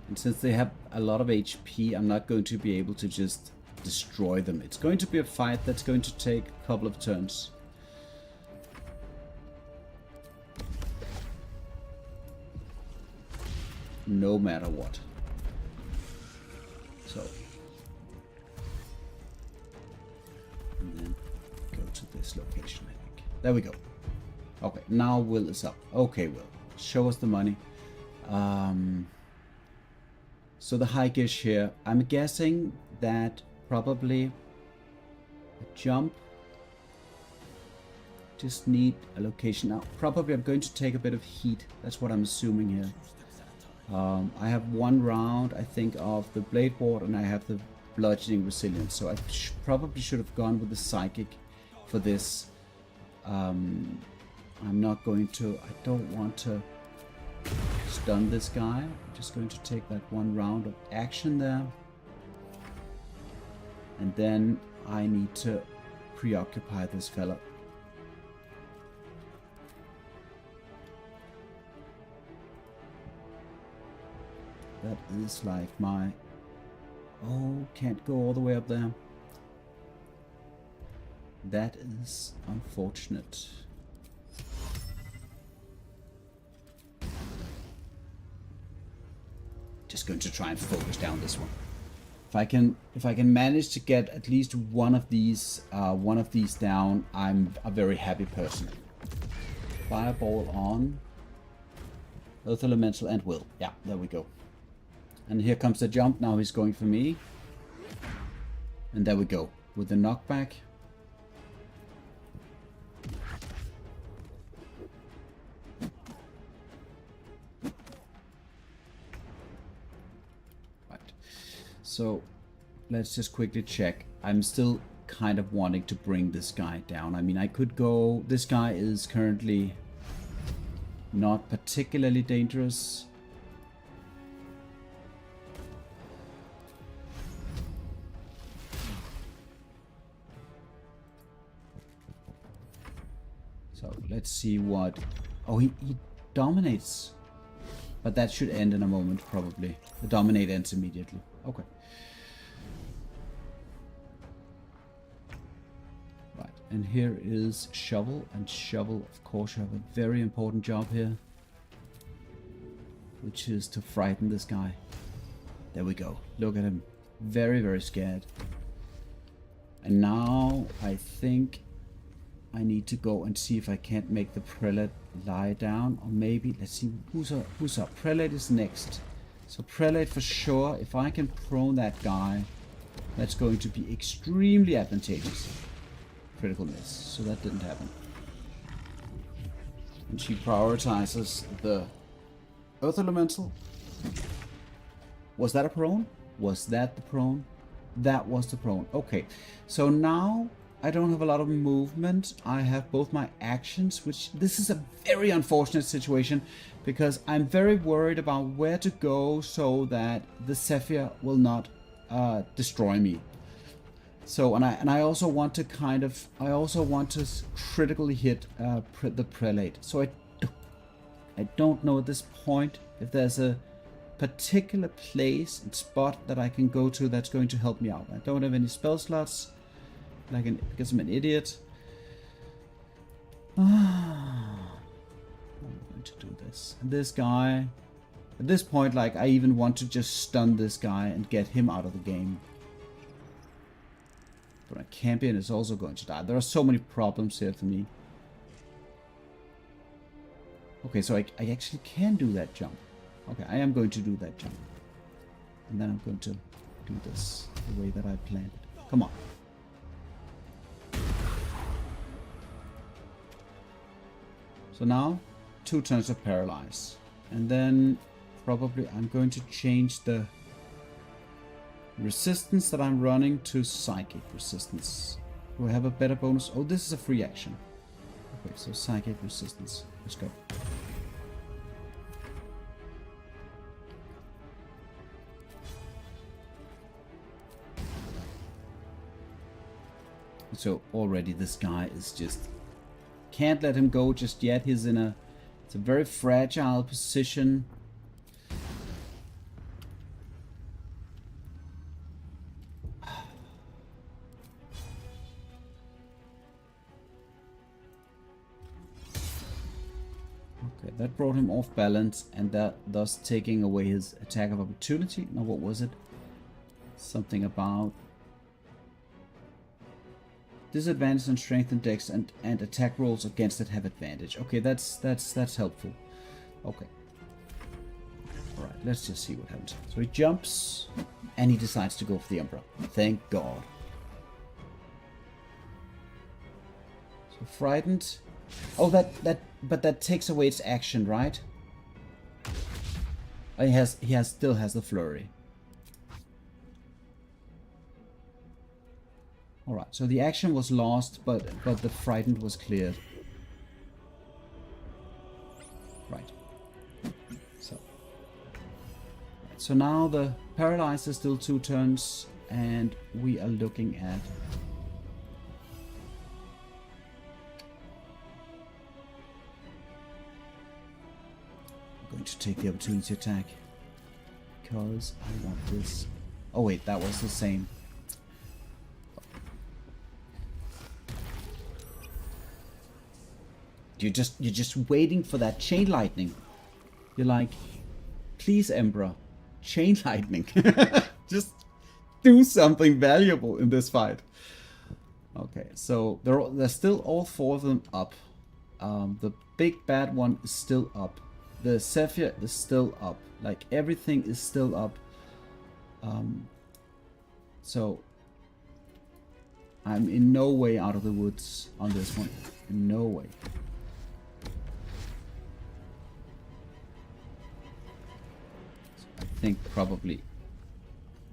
And since they have a lot of HP, I'm not going to be able to just destroy them. It's going to be a fight that's going to take a couple of turns. No matter what. So. And then go to this location, I think. There we go. Okay, now Wyll is up. Okay, Wyll. Show us the money. So the high gish here. I'm guessing that probably a jump. Just need a location. Now, probably I'm going to take a bit of heat. That's what I'm assuming here. I have one round, I think, of the Blade Ward, and I have the Bludgeoning Resilience. So I probably should have gone with the Psychic for this. I'm not going to. I don't want to stun this guy. I'm just going to take that one round of action there. And then I need to preoccupy this fella. That is like my... Oh, can't go all the way up there. That is unfortunate. Just going to try and focus down this one. If I can manage to get at least one of these down, I'm a very happy person. Fireball on Earth Elemental and Wyll. Yeah, there we go. And here comes the jump. Now he's going for me. And there we go. With the knockback. Right. So let's just quickly check. I'm still kind of wanting to bring this guy down. I mean, I could go... This guy is currently not particularly dangerous. So let's see what... Oh, he dominates. But that should end in a moment, probably. The dominate ends immediately. Okay. Right, and here is Shovel. And Shovel, of course, you have a very important job here. Which is to frighten this guy. There we go. Look at him. Very, very scared. And now, I think... I need to go and see if I can't make the Prelate lie down. Or maybe, let's see, who's up? Prelate is next. So Prelate for sure. If I can prone that guy, that's going to be extremely advantageous. Critical miss. So that didn't happen. And she prioritizes the Earth Elemental. Was that a prone? Was that the prone? That was the prone. Okay. So now... I don't have a lot of movement. I have both my actions, which this is a very unfortunate situation because I'm very worried about where to go so that the Zephyr will not destroy me. So, and I also want to critically hit the Prelate. So I don't know at this point if there's a particular place and spot that I can go to that's going to help me out. I don't have any spell slots. Because I'm an idiot. I'm going to do this. And this guy... At this point, like, I even want to just stun this guy and get him out of the game. But my champion is also going to die. There are so many problems here for me. Okay, so I actually can do that jump. Okay, I am going to do that jump. And then I'm going to do this the way that I planned it. Come on. So now, 2 turns of Paralyze. And then probably I'm going to change the resistance that I'm running to Psychic Resistance. Do I have a better bonus? Oh, this is a free action. Okay, so psychic resistance. Let's go. So already this guy is just... Can't let him go just yet. He's in a... It's a very fragile position. Okay, that brought him off balance, and that thus taking away his attack of opportunity. Now, what was it? Something about disadvantage on strength and dex, and attack rolls against it have advantage. Okay, that's helpful. Okay. All right, let's just see what happens. So he jumps, and he decides to go for the Emperor. Thank God. So frightened. Oh, but that takes away its action, right? Oh, he still has the flurry. All right, so the action was lost, but the frightened was cleared. Right. So now the paralyzed is still 2 turns, and we are looking at going to take the opportunity attack because I want this. Oh wait, that was the same. You're just waiting for that chain lightning. You're like, please, Emperor, chain lightning. Just do something valuable in this fight. Okay, so they're still all 4 of them up. The big bad one is still up. The Zephyr is still up. Like, everything is still up. So I'm in no way out of the woods on this one. In no way. I think probably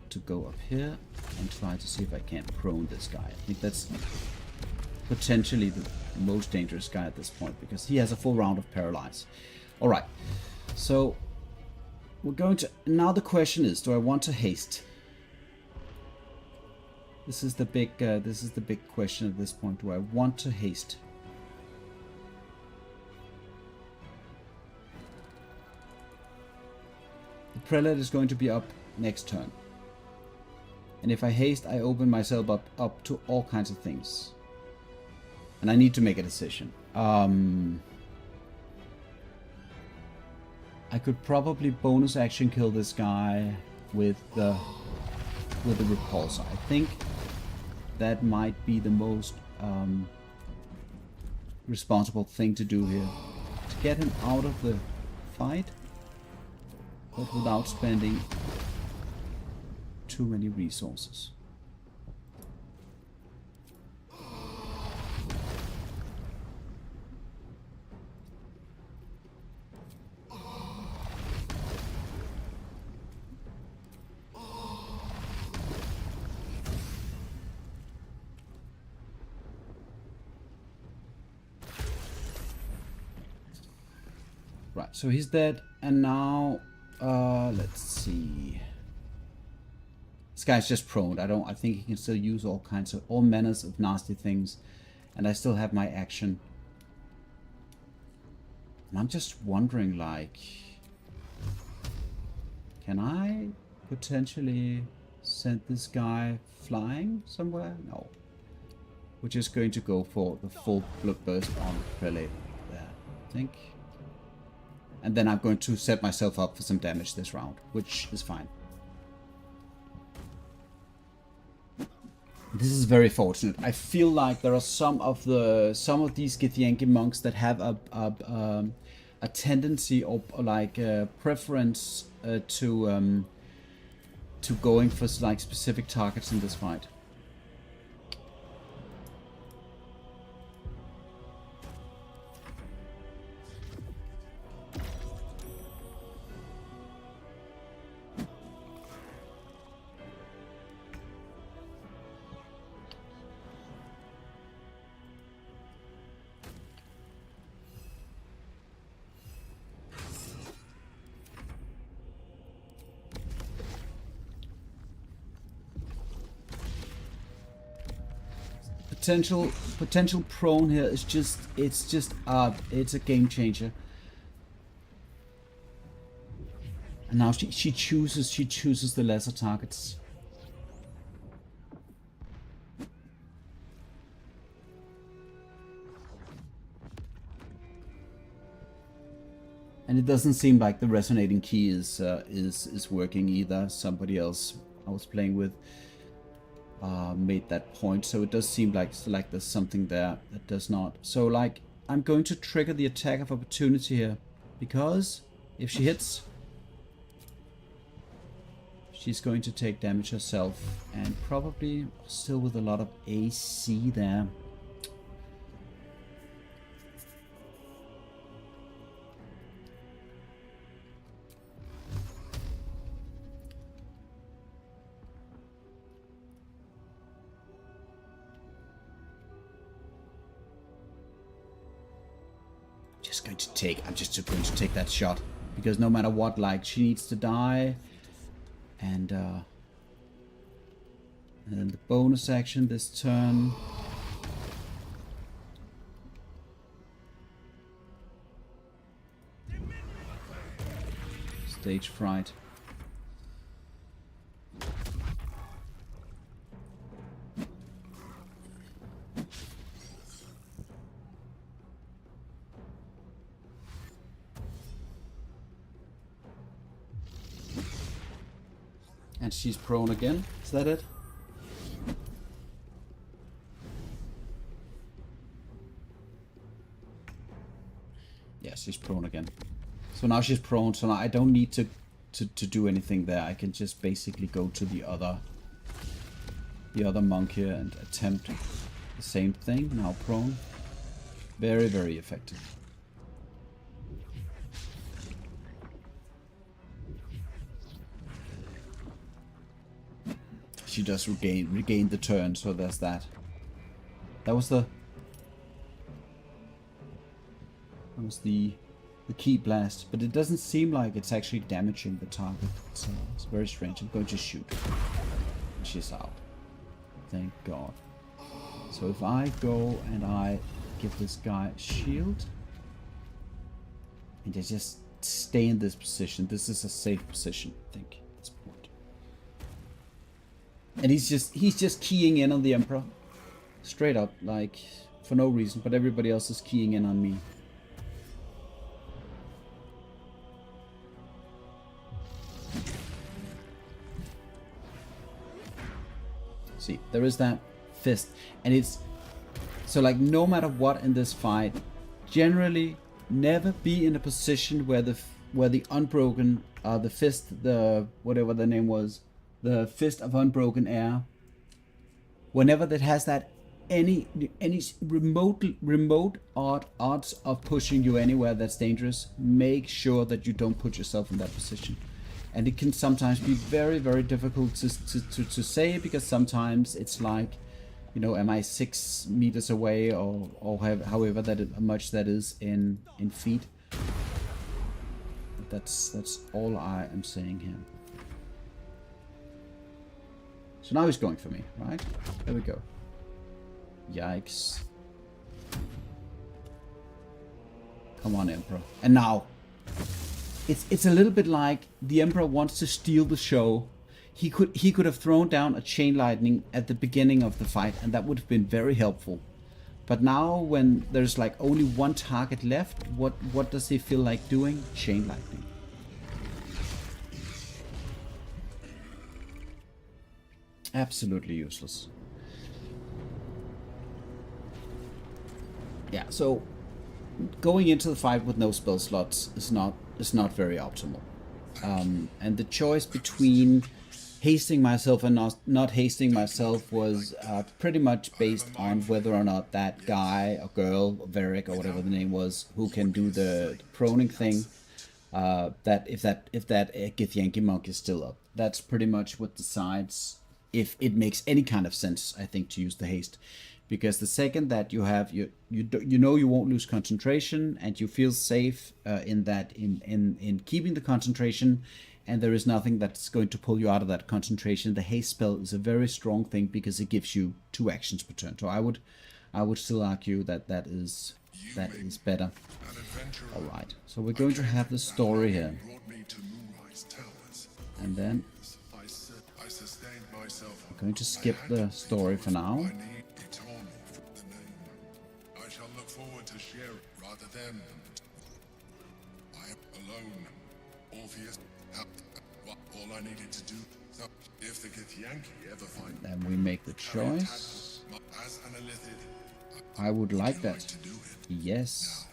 to go up here and try to see if I can't prone this guy. I think that's potentially the most dangerous guy at this point because he has a full round of paralyze. Alright, so we're going to... Now the question is, do I want to haste? This is the big question at this point. Do I want to haste? The prelate is going to be up next turn. And if I haste, I open myself up to all kinds of things. And I need to make a decision. I could probably bonus action kill this guy with the repulsor. I think that might be the most responsible thing to do here. To get him out of the fight, but without spending too many resources. Right, so he's dead, and now let's see. This guy's just prone. I think he can still use all manners of nasty things, and I still have my action. And I'm just wondering, like, can I potentially send this guy flying somewhere? No. We're just going to go for the full blood burst on Prelate there, I think. And then I'm going to set myself up for some damage this round, which is fine. This is very fortunate. I feel like there are some of these Githyanki monks that have a tendency or like a preference to going for like specific targets in this fight. potential prone here is just it's a game changer. And now she chooses the lesser targets. And it doesn't seem like the resonating key is working either. Somebody else I was playing with made that point, so it does seem like there's something there that does not. So like I'm going to trigger the attack of opportunity here, because if she hits, she's going to take damage herself, and probably still with a lot of AC there. I'm just going to take that shot, because no matter what, like, she needs to die, and then the bonus action this turn. Stage fright. And she's prone again. Is that it? Yeah, she's prone again. So now she's prone, so now I don't need to do anything there. I can just basically go to the other monk here and attempt the same thing. Now prone. Very, very effective. She does regain the turn, so there's that. That was the key blast, but it doesn't seem like it's actually damaging the target. So it's very strange. I'm going to shoot. She's out. Thank God. So if I go and I give this guy a shield, and I just stay in this position, this is a safe position, I think. And he's just keying in on the Emperor. Straight up, like, for no reason, but everybody else is keying in on me. See, there is that fist. And it's... So, like, no matter what in this fight, generally never be in a position where the Unbroken, the fist, the... whatever the name was, the Fist of Unbroken Air, whenever that has that any remote odds of pushing you anywhere that's dangerous, make sure that you don't put yourself in that position. And it can sometimes be very, very difficult to say, because sometimes it's like, you know, am I 6 meters away, or however much that is in feet. But that's all I am saying here. So now he's going for me, right? There we go. Yikes. Come on, Emperor. And now, it's a little bit like the Emperor wants to steal the show. He could have thrown down a chain lightning at the beginning of the fight, and that would have been very helpful. But now, when there's like only one target left, what does he feel like doing? Chain lightning. Absolutely useless. Yeah, so going into the fight with no spell slots is not very optimal. And the choice between hasting myself and not hasting myself was pretty much based on whether or not that guy or girl, or Varric or whatever the name was, who can do the proning thing, that if that Githyanki monk is still up. That's pretty much what decides if it makes any kind of sense, I think, to use the haste. Because the second that you have, you know you won't lose concentration, and you feel safe in keeping the concentration, and there is nothing that's going to pull you out of that concentration. The haste spell is a very strong thing because it gives you 2 actions per turn. So I would still argue that that is better. All right, so we're going to have the story here, and then we're going to skip the story for now. I shall look forward to sharing rather than I am alone. Orpheus, all I needed to do. So if the Githyanki ever find Then we make the choice. as an Illithid, I would like that. to do it. Yes.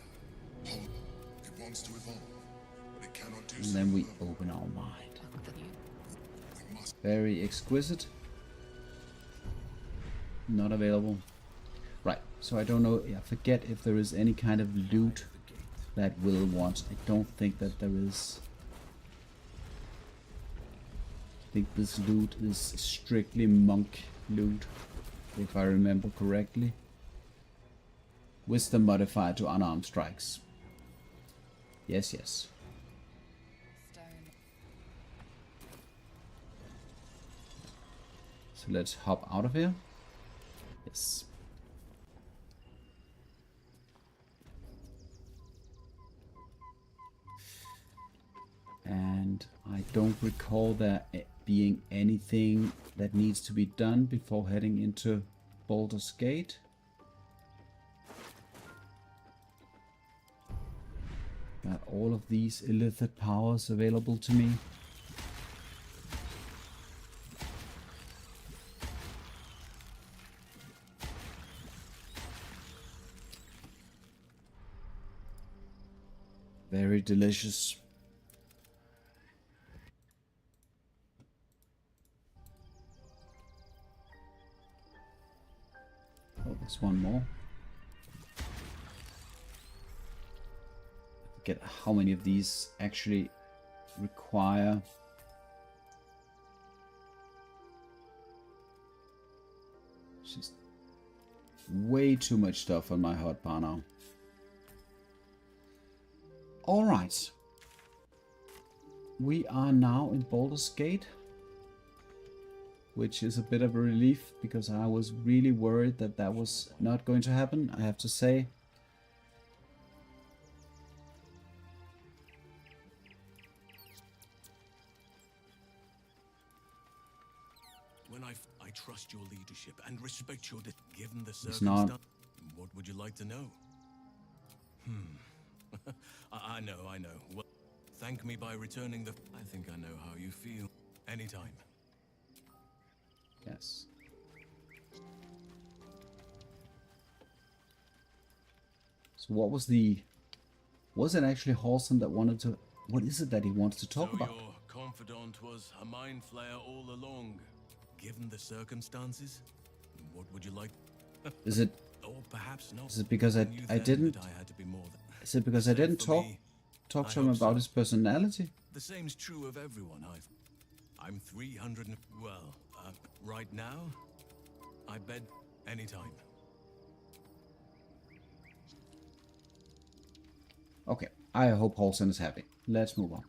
It wants to evolve, but it cannot do And so. then we open our mind. We must Very exquisite. Not available. Right, so I don't know, I forget if there is any kind of loot that Wyll wants. I don't think that there is. I think this loot is strictly monk loot, if I remember correctly. Wisdom modifier to unarmed strikes. Yes, yes. Stone. So let's hop out of here. Yes. And I don't recall there being anything that needs to be done before heading into Baldur's Gate. Got all of these Illithid powers available to me. Very delicious. Oh, there's one more. I forget how many of these actually require. It's just way too much stuff on my hotbar now. Alright. We are now in Baldur's Gate, which is a bit of a relief because I was really worried that that was not going to happen, I have to say. When I trust your leadership and respect your given the It's not. circumstance. What would you like to know? I know. Well, thank me by returning the. I think I know how you feel. Anytime. Yes. So what was the... Was it actually Halson that wanted to... What is it that he wants to talk So about? your confidant was a mind flayer all along. Given the circumstances, what would you like? Is it... Or perhaps not. Is it because I knew I then didn't... that I had to be more than. Is it because I didn't For talk me, to I him hope about so. his personality? The same's true of everyone. I'm 300 and... Well, right now, I bet anytime. Okay, I hope Halson is happy. Let's move on.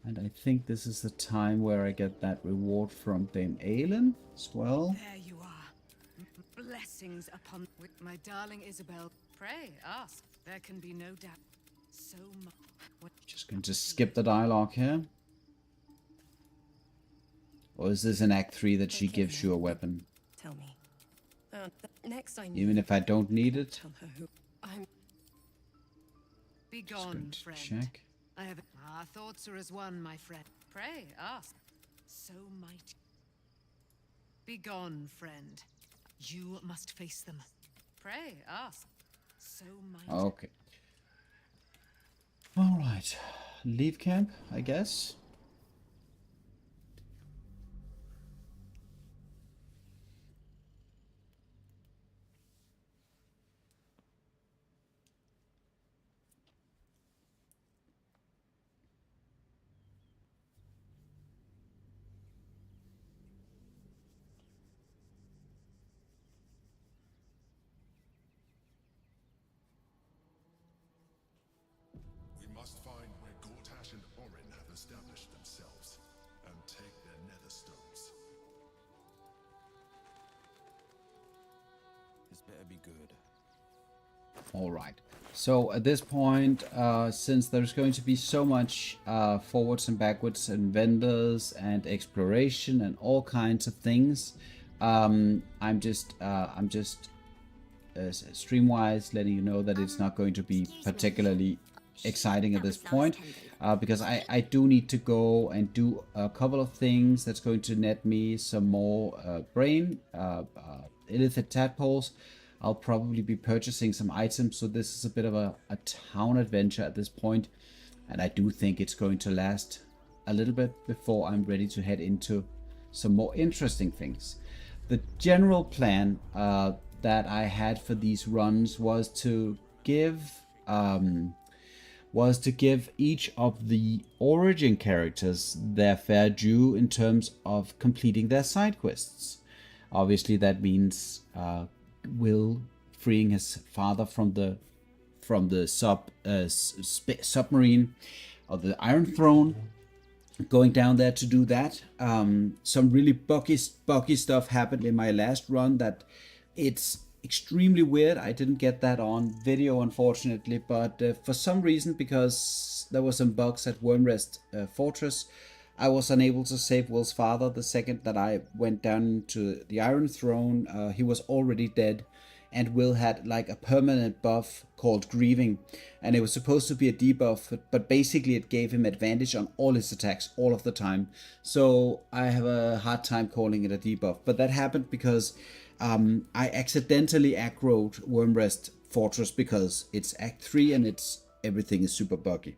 And I think this is the time where I get that reward from Dame Aelin as well. There you are. Blessings upon my darling Isabel. Pray, ask. There can be no doubt. So much. Just going to skip the dialogue here. Or is this in Act 3 that she gives you a weapon? Tell me. Next I Even if I don't need it? tell her who I'm. Be Just going gone, to friend. check. I have. Our thoughts are as one, my friend. Pray, ask. So mighty. Be gone, friend. You must face them. Pray, ask. So mighty. Okay. Alright. Leave camp, I guess. We must find where Gortash and establish themselves and take their nether stones. This better be good. All right. So at this point, since there's going to be so much forwards and backwards and vendors and exploration and all kinds of things, I'm just stream-wise letting you know that it's not going to be particularly exciting at this point, because I do need to go and do a couple of things that's going to net me some more brain, illithid tadpoles. I'll probably be purchasing some items, so this is a bit of a town adventure at this point, and I do think it's going to last a little bit before I'm ready to head into some more interesting things. The general plan that I had for these runs was to give each of the origin characters their fair due in terms of completing their side quests. Obviously, that means Wyll freeing his father from the submarine or the Iron Throne, going down there to do that. Some really buggy stuff happened in my last run that it's extremely weird. I didn't get that on video, unfortunately, but for some reason, because there were some bugs at Wormrest Fortress, I was unable to save Wyll's father. The second that I went down to the Iron Throne, he was already dead, and Wyll had like a permanent buff called Grieving, and it was supposed to be a debuff, but basically it gave him advantage on all his attacks all of the time. So I have a hard time calling it a debuff, but that happened because I accidentally aggroed Wormrest Fortress because it's Act 3 and everything is super buggy.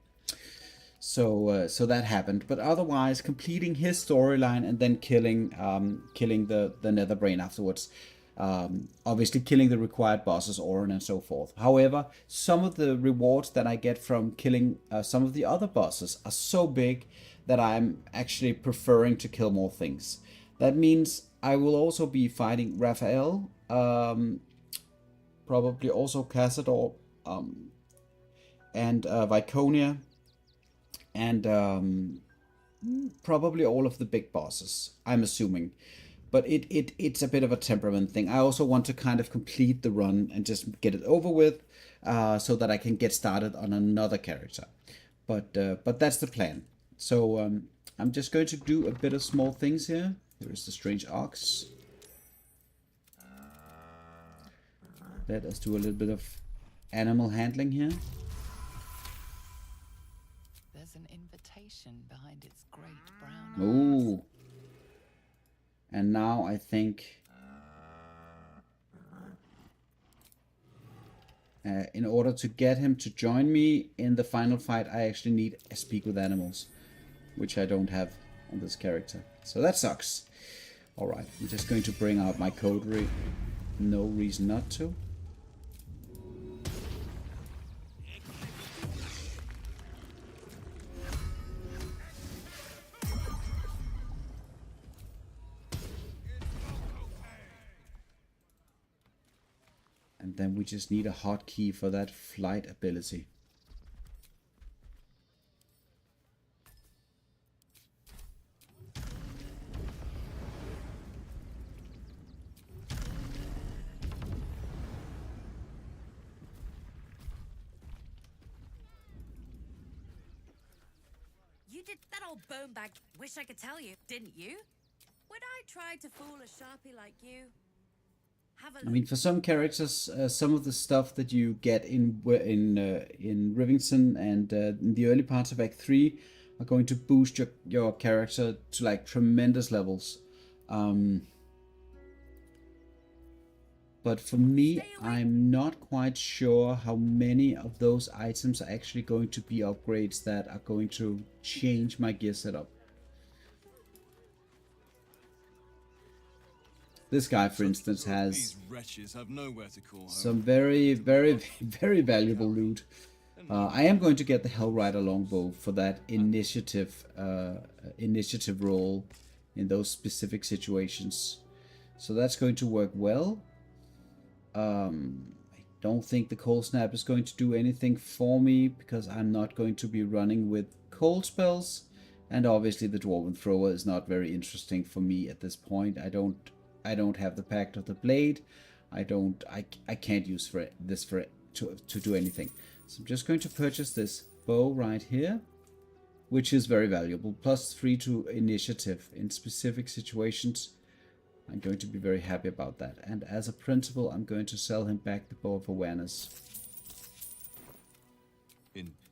So that happened, but otherwise completing his storyline and then killing the Nether Brain afterwards. Obviously killing the required bosses, Orin and so forth. However, some of the rewards that I get from killing some of the other bosses are so big that I'm actually preferring to kill more things. That means I will also be fighting Raphael, probably also Cazador, and Viconia, and probably all of the big bosses, I'm assuming. But it's a bit of a temperament thing. I also want to kind of complete the run and just get it over with, so that I can get started on another character. But that's the plan. So I'm just going to do a bit of small things here. Here is the strange ox. Let us do a little bit of animal handling here. There's an invitation behind its great brown eyes. Ooh. And now I think in order to get him to join me in the final fight, I actually need a speak with animals, which I don't have on this character. So that sucks. Alright, I'm just going to bring out my coterie. No reason not to. And then we just need a hotkey for that flight ability. You did that old bone bag. Wish I could tell you, didn't you? Would I try to fool a sharpie like you? I mean, for some characters, some of the stuff that you get in Rivington and in the early parts of Act 3 are going to boost your character to like tremendous levels. But for me, I'm not quite sure how many of those items are actually going to be upgrades that are going to change my gear setup. This guy, for instance, has some very, very, very valuable loot. I am going to get the Hellrider longbow for that initiative role in those specific situations. So that's going to work well. I don't think the cold snap is going to do anything for me because I'm not going to be running with cold spells. And obviously the Dwarven Thrower is not very interesting for me at this point. I don't have the Pact of the Blade. I can't use this to do anything. So I'm just going to purchase this bow right here, which is very valuable. +3 to initiative in specific situations. I'm going to be very happy about that. And as a principle, I'm going to sell him back the Bow of Awareness.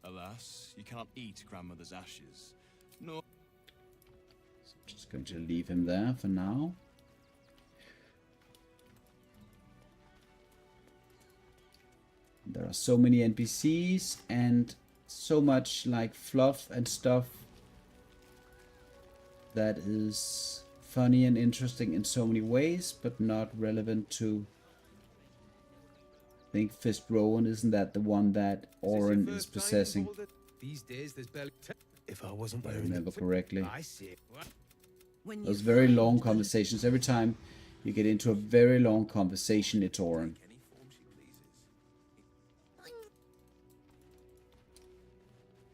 Alas, you cannot eat grandmother's ashes. No. So I'm just going to leave him there for now. There are so many NPCs and so much like fluff and stuff that is funny and interesting in so many ways, but not relevant to... I think Fist Rowan, isn't that the one that Oren is possessing? These days, there's barely. If I wasn't If I remember correctly. I see. When Those very long conversations. Every time you get into a very long conversation, it's Oren.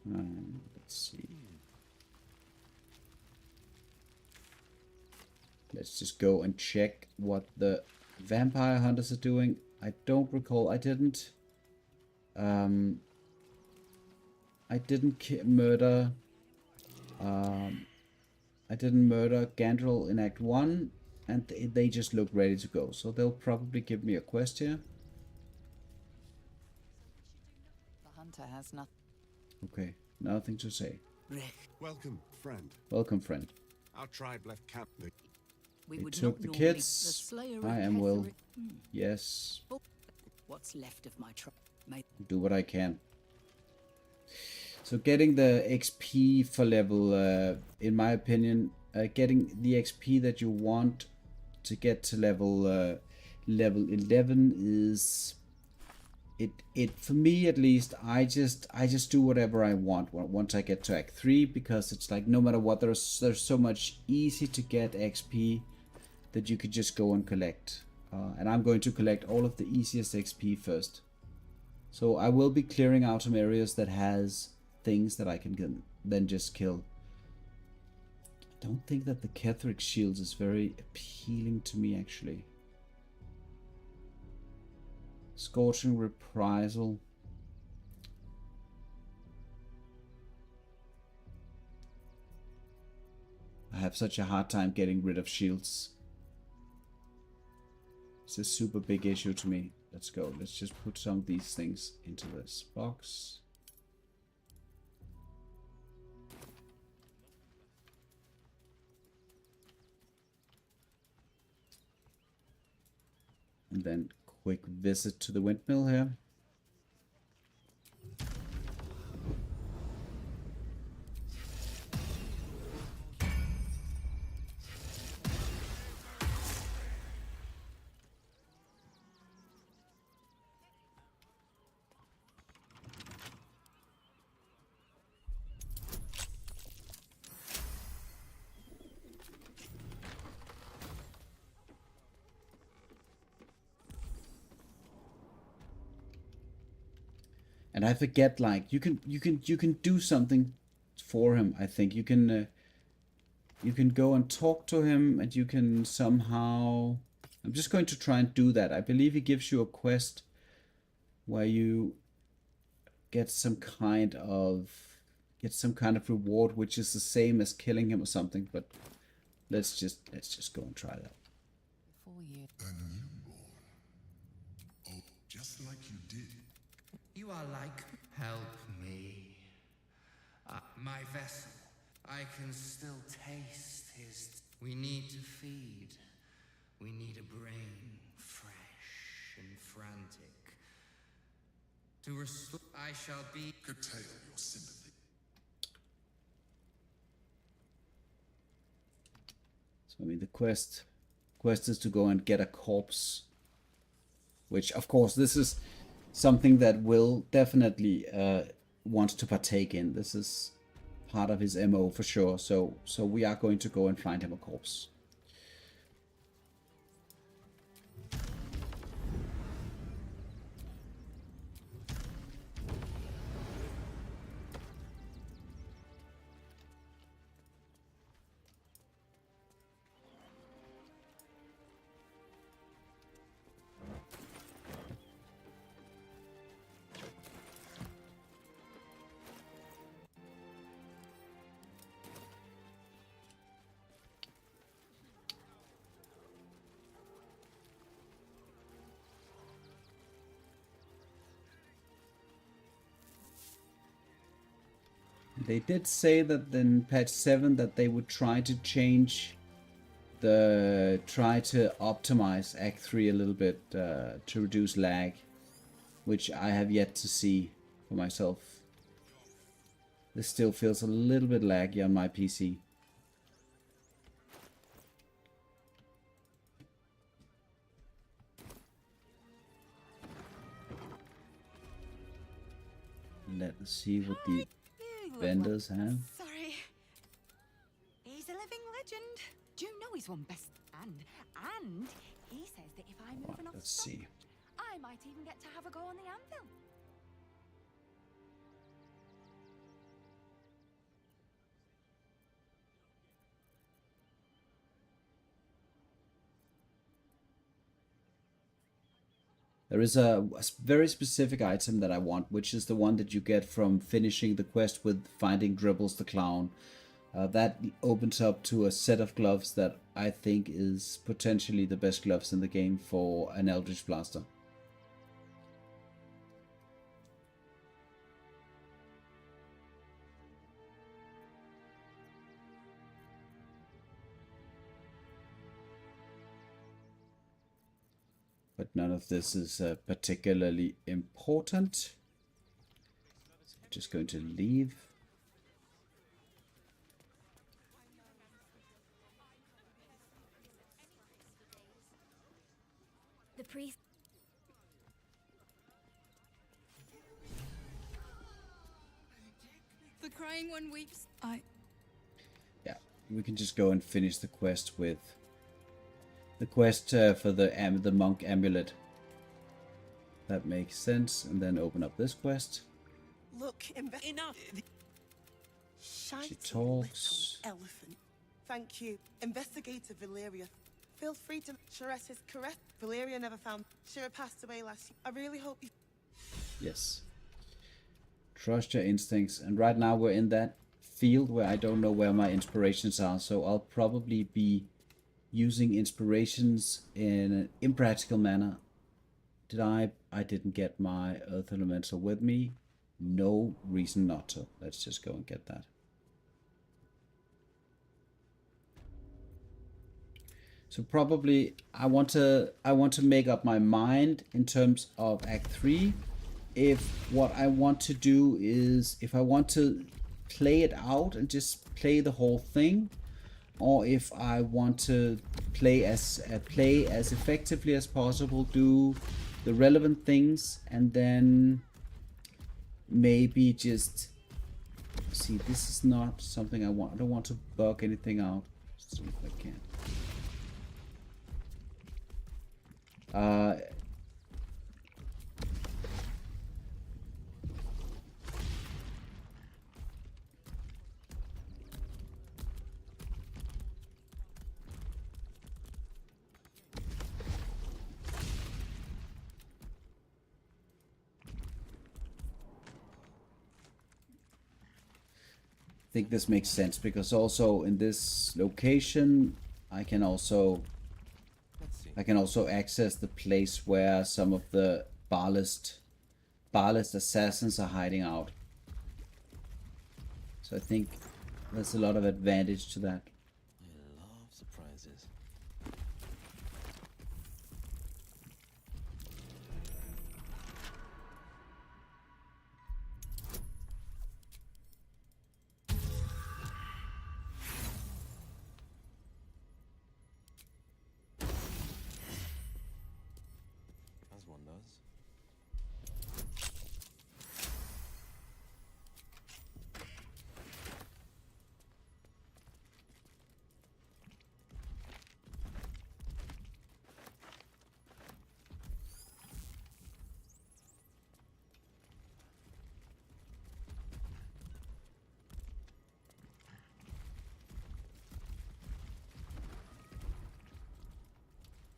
Let's see. Let's just go and check what the vampire hunters are doing. I don't recall. I didn't murder. I didn't murder Gandrel in Act 1, and they just look ready to go. So they'll probably give me a quest here. The hunter has nothing. Okay, nothing to say. Welcome, friend. Welcome, friend. Our tribe left camp. We They would took not the normally- kids. The slayer I of am Wyll. Catherine- Yes. What's left of my tribe? Do what I can. So getting the XP for level, in my opinion, getting the XP that you want to get to level 11 is it for me at least. I just do whatever I want once I get to Act 3, because it's like no matter what, there's so much easy to get XP that you could just go and collect. And I'm going to collect all of the easiest XP first. So I will be clearing out some areas that has things that I can then just kill. I don't think that the Ketheric shields is very appealing to me, actually. Scorching Reprisal. I have such a hard time getting rid of shields. It's a super big issue to me. Let's go. Let's just put some of these things into this box. And then quick visit to the windmill here. And I forget, like, you can do something for him. I think you can go and talk to him, and you can somehow. I'm just going to try and do that. I believe he gives you a quest where you get some kind of reward, which is the same as killing him or something. But let's just go and try that. Before you. A newborn. Oh, just like you did. You are like, help me. My vessel, I can still taste his. We need to feed. We need a brain, fresh and frantic. To restore, I shall be. Curtail your sympathy. So I mean, the quest is to go and get a corpse, which of course this is something that Wyll definitely wants to partake in. This is part of his MO for sure. So we are going to go and find him a corpse. They did say that in patch 7 that they would try to optimize Act 3 a little bit to reduce lag, which I have yet to see for myself. This still feels a little bit laggy on my PC. Let's see what the vendors have. Sorry. He's a living legend. Do you know he's won best and he says that if I move Right, enough let's stuff, see. I might even get to have a go on the anvil. There is a very specific item that I want, which is the one that you get from finishing the quest with finding Dribbles the Clown. That opens up to a set of gloves that I think is potentially the best gloves in the game for an Eldritch Blaster. But none of this is particularly important. I'm just going to leave. The priest. The crying one weeps. Yeah, we can just go and finish the quest with the quest for the monk amulet. That makes sense, and then open up this quest. Look, enough. She talks. Elephant. Thank you, Investigator Valeria. Feel free to. Charesse is correct. Valeria never found. Shira passed away last year. I really hope you. Yes. Trust your instincts. And right now we're in that field where I don't know where my inspirations are, so I'll probably be using inspirations in an impractical manner. I didn't get my Earth Elemental with me. No reason not to. Let's just go and get that. So probably I want to make up my mind in terms of Act 3. If what I want to do is, if I want to play it out and just play the whole thing, or if I want to play as effectively as possible, do the relevant things, and then maybe just see. This is not something I want. I don't want to bug anything out. Let's see if I can. I think this makes sense because also in this location I can also access the place where some of the Barlist assassins are hiding out. So I think there's a lot of advantage to that. I love surprises. As one does.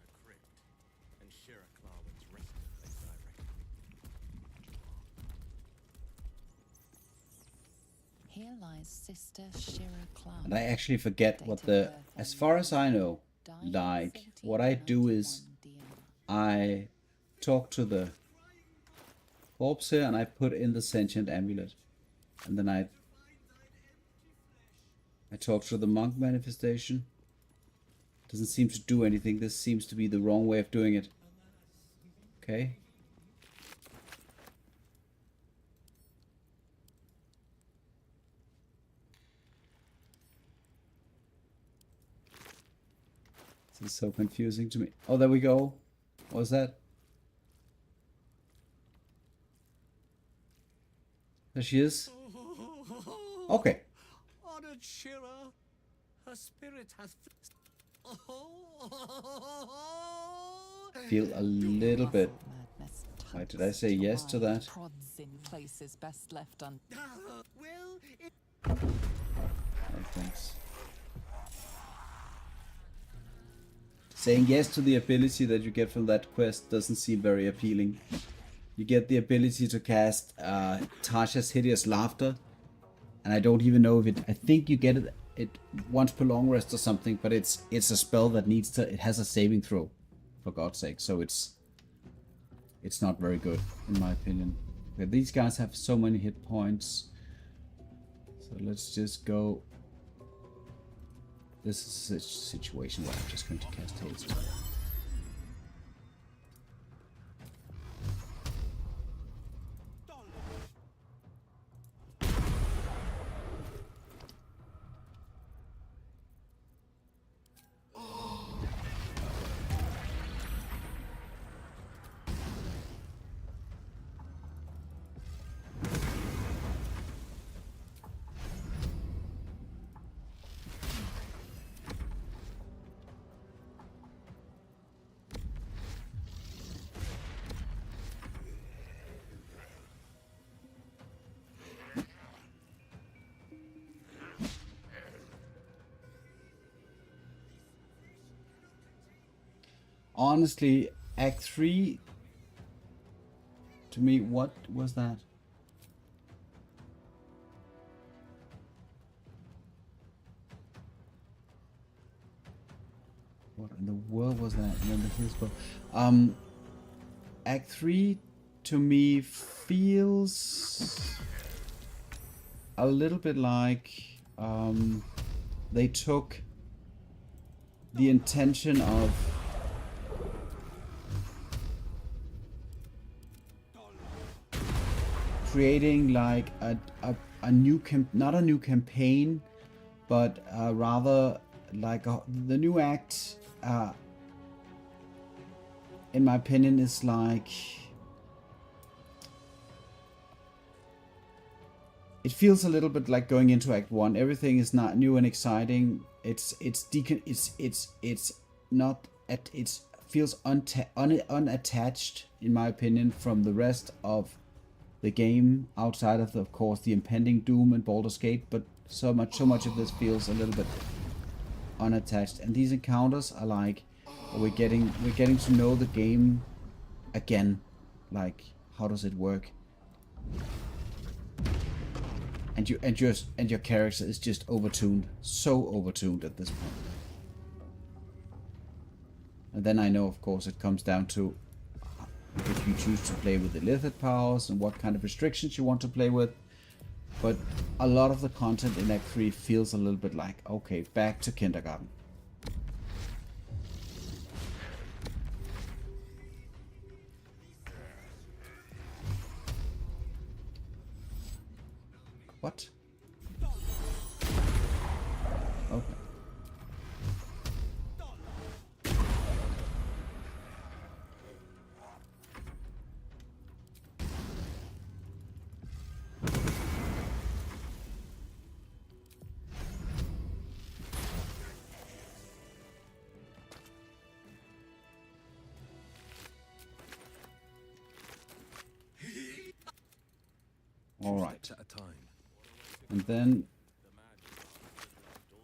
A crypt, and Shira Clarwin's resting place, I reckon. Here lies Sister Shira Clark. And I actually forget what the, as far as I know, like what I do is I talk to the corpse here and I put in the sentient amulet, and then I I talked to the monk manifestation. Doesn't seem to do anything. This seems to be the wrong way of doing it. Okay. This is so confusing to me. Oh, there we go. What was that? There she is. Okay. Honored Shira, her spirit has. Feel a little bit. Why did I say yes to that? Prods in places best left un. Wyll, Oh, thanks. Saying yes to the ability that you get from that quest doesn't seem very appealing. You get the ability to cast Tasha's Hideous Laughter, and I don't even know if it. I think you get it once per long rest or something, but it's a spell that needs to. It has a saving throw, for God's sake. So it's not very good in my opinion. Okay, these guys have so many hit points, so let's just go. This is a situation where I'm just going to cast haste. Honestly, Act 3, to me, what was that? What in the world was that? And then the Hillsborough. Act 3, to me, feels a little bit like they took the intention of creating like a new not a new campaign, but rather like the new act. In my opinion, is like it feels a little bit like going into Act 1. Everything is not new and exciting. It feels unattached, in my opinion, from the rest of the game, outside of course, the impending doom and Baldur's Gate, but so much of this feels a little bit unattached. And these encounters are like we're getting to know the game again. Like, how does it work? And your character is just overtuned, so overtuned at this point. And then I know, of course, it comes down to if you choose to play with the limited powers and what kind of restrictions you want to play with. But a lot of the content in Act 3 feels a little bit like, okay, back to kindergarten. What? Okay. All right. At a time. And then,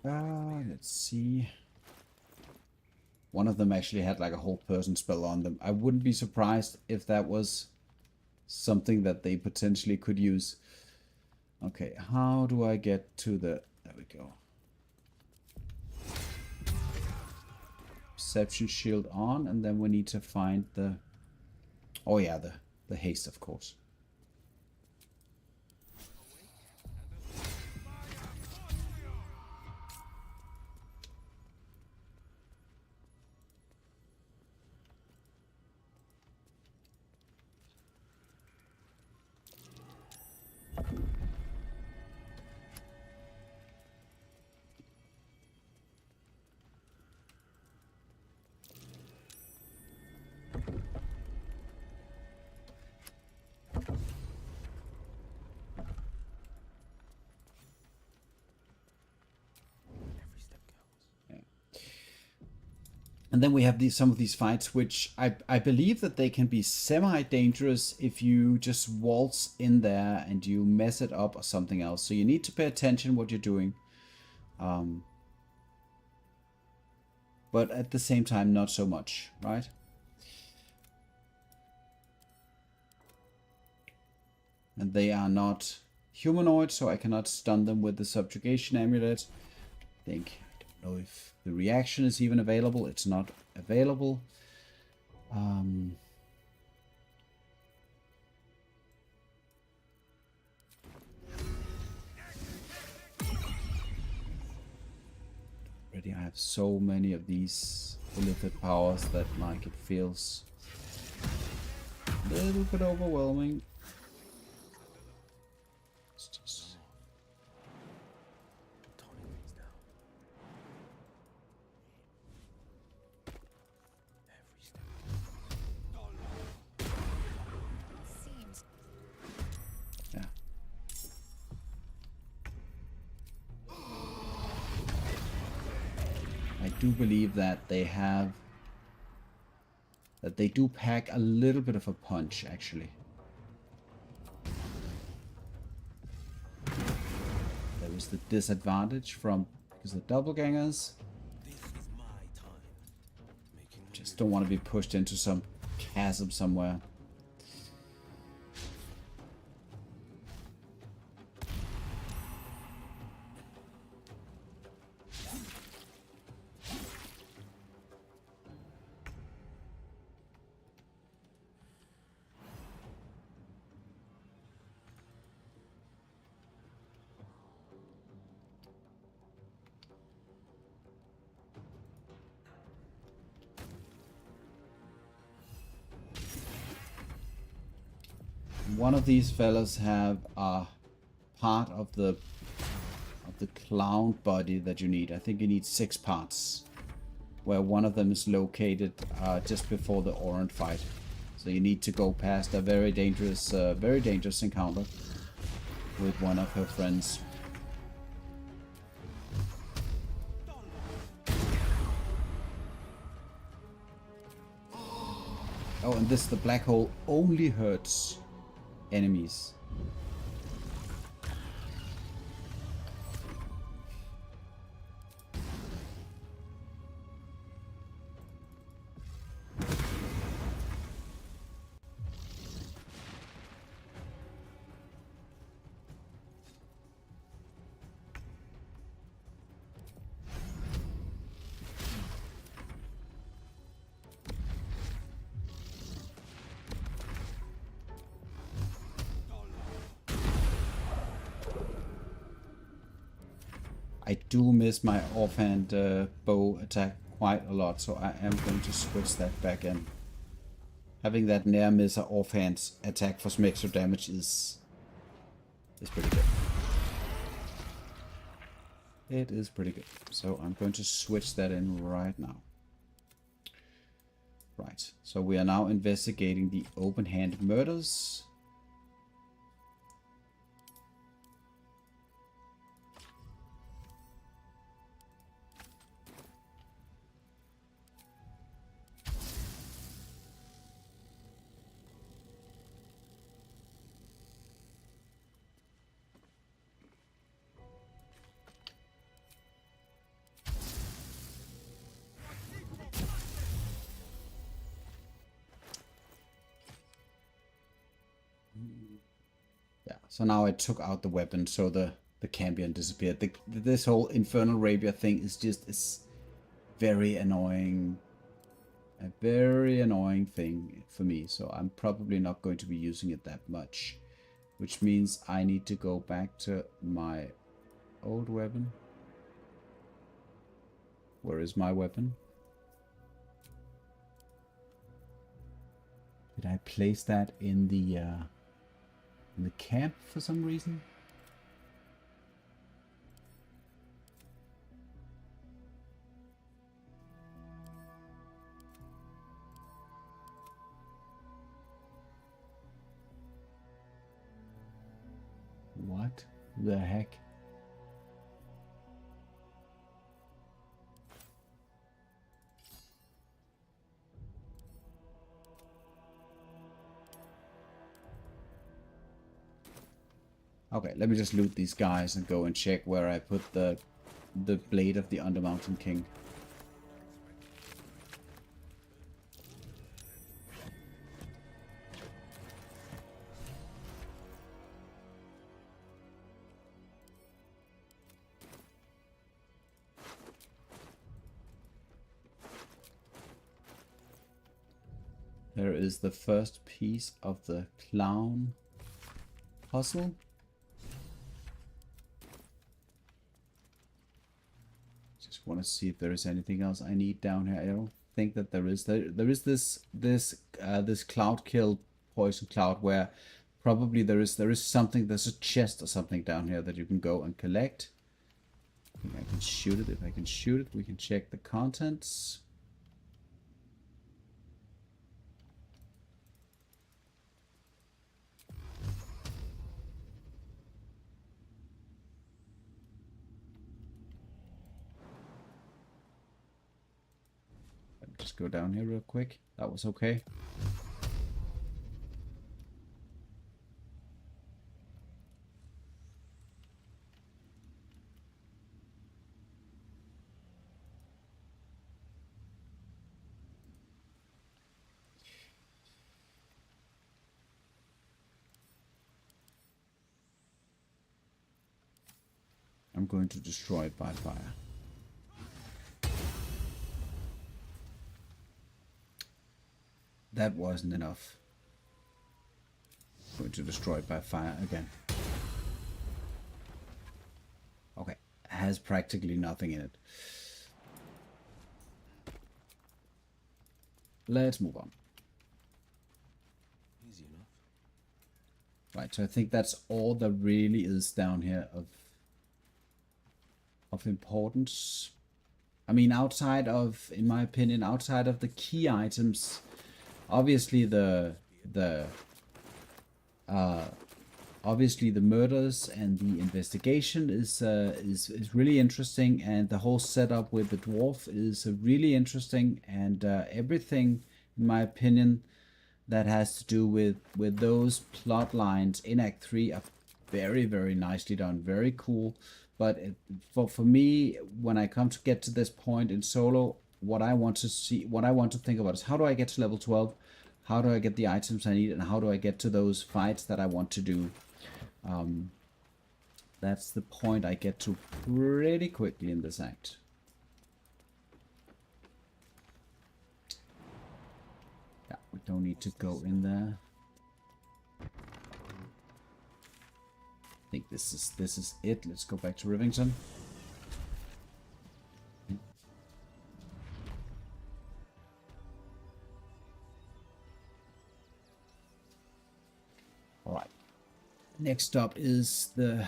let's see. One of them actually had like a whole person spell on them. I wouldn't be surprised if that was something that they potentially could use. Okay, how do I get to the... There we go. Perception shield on, and then we need to find the... Oh yeah, the haste, of course. And then we have some of these fights, which I believe that they can be semi-dangerous if you just waltz in there and you mess it up or something else. So you need to pay attention what you're doing. But at the same time, not so much, right? And they are not humanoid, so I cannot stun them with the subjugation amulet. I don't know if the reaction is even available. It's not available. Already I have so many of these limited powers that like it feels a little bit overwhelming. I do believe that they do pack a little bit of a punch, actually. There was the disadvantage from because the doppelgangers just don't want to be pushed into some chasm somewhere. One of these fellas have a part of the clown body that you need. I think you need 6 parts, where one of them is located just before the Orange fight. So you need to go past a very dangerous encounter with one of her friends. Oh, and the black hole only hurts enemies. I do miss my offhand bow attack quite a lot, so I am going to switch that back in. Having that near miss offhand attack for some extra damage is pretty good. It is pretty good. So I'm going to switch that in right now. Right, so we are now investigating the open hand murders. Yeah, so now I took out the weapon, so the campion disappeared. This whole infernal rapier thing is very annoying. A very annoying thing for me, so I'm probably not going to be using it that much. Which means I need to go back to my old weapon. Where is my weapon? Did I place that in the camp for some reason? What the heck? Okay, let me just loot these guys and go and check where I put the blade of the Undermountain King. There is the first piece of the clown puzzle. Just want to see if there is anything else I need down here. I don't think that there is. There is this cloud kill poison cloud where probably there is something. There's a chest or something down here that you can go and collect. I think I can shoot it. If I can shoot it, we can check the contents. Just go down here real quick. That was okay. I'm going to destroy it by fire. That wasn't enough. I'm going to destroy it by fire again. Okay, has practically nothing in it. Let's move on. Easy enough. Right, so I think that's all there really is down here of importance. I mean, outside of, in my opinion, outside of the key items, obviously the murders and the investigation is really interesting, and the whole setup with the dwarf is really interesting, and everything, in my opinion, that has to do with those plot lines in Act 3 are very, very nicely done, very cool. But for me, when I come to get to this point in solo, what I want to think about is, how do I get to level 12? How do I get the items I need? And how do I get to those fights that I want to do? That's the point I get to pretty quickly in this act. Yeah, we don't need to go in there. I think this is it. Let's go back to Rivington. All right. Next up is the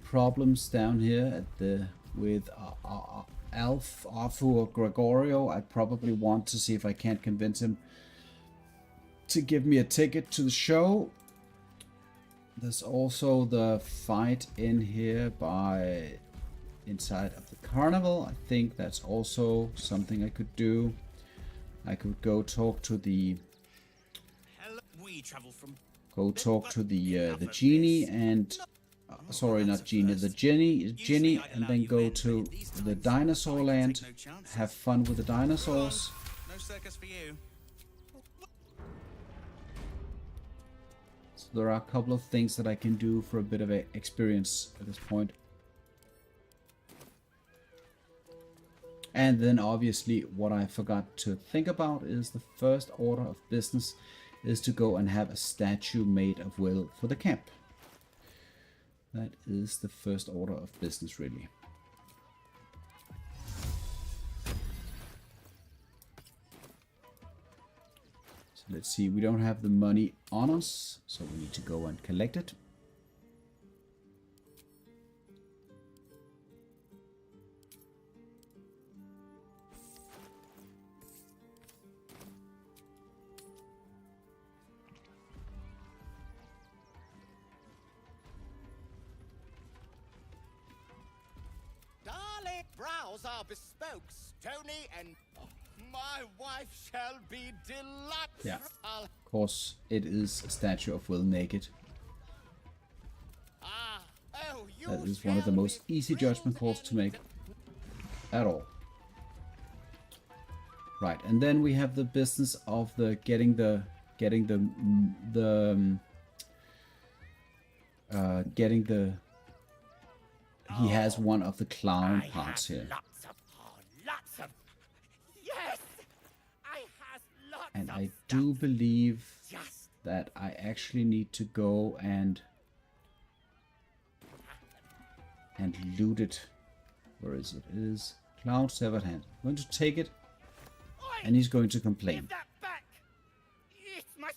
problems down here at with Alf, Arthur, Gregorio. I probably want to see if I can't convince him to give me a ticket to the show. There's also the fight in here inside of the carnival. I think that's also something I could do. I could go talk to the genie and sorry, not genie, the Ginny, and then go to the dinosaur land, have fun with the dinosaurs. No circus for you. So there are a couple of things that I can do for a bit of experience at this point. And then obviously what I forgot to think about is the first order of business is to go and have a statue made of Wyll for the camp. That is the first order of business, really. So let's see, we don't have the money on us, so we need to go and collect it. Brows are bespoke, stony, and my wife shall be deluxe. Yeah, of course, it is a statue of Wyll naked. That is one of the most easy judgment calls to make at all. Right, and then we have the business of the getting the he has one of the clown parts here. Lots of. Yes! I has lots And of I stuff. do believe Just that I actually need to go and loot it. Where is it? It is Clown Severed Hand. I'm going to take it, and he's going to complain. give that back. It's my.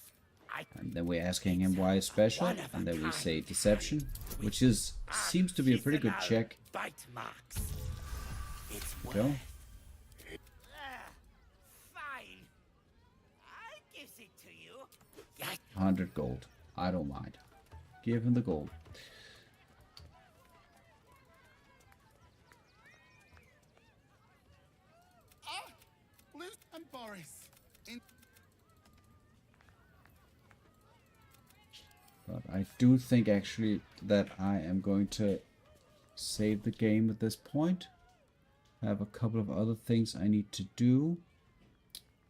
And then we're asking him why it's special, and then we say deception, which seems to be a pretty good check. Bite marks. It's Go. Fine. I gives it to you. Yes. 100 gold. I don't mind. Give him the gold. Luce and Boris. But I do think actually that I am going to save the game at this point. I have a couple of other things I need to do.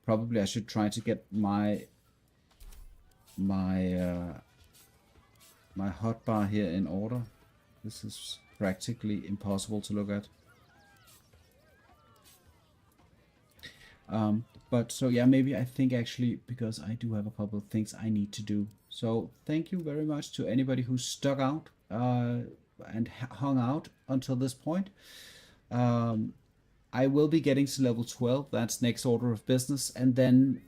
Probably I should try to get my hotbar here in order. This is practically impossible to look at. But so yeah, maybe I think actually, because I do have a couple of things I need to do. So thank you very much to anybody who stuck out and hung out until this point. I will be getting to level 12. That's next order of business, and then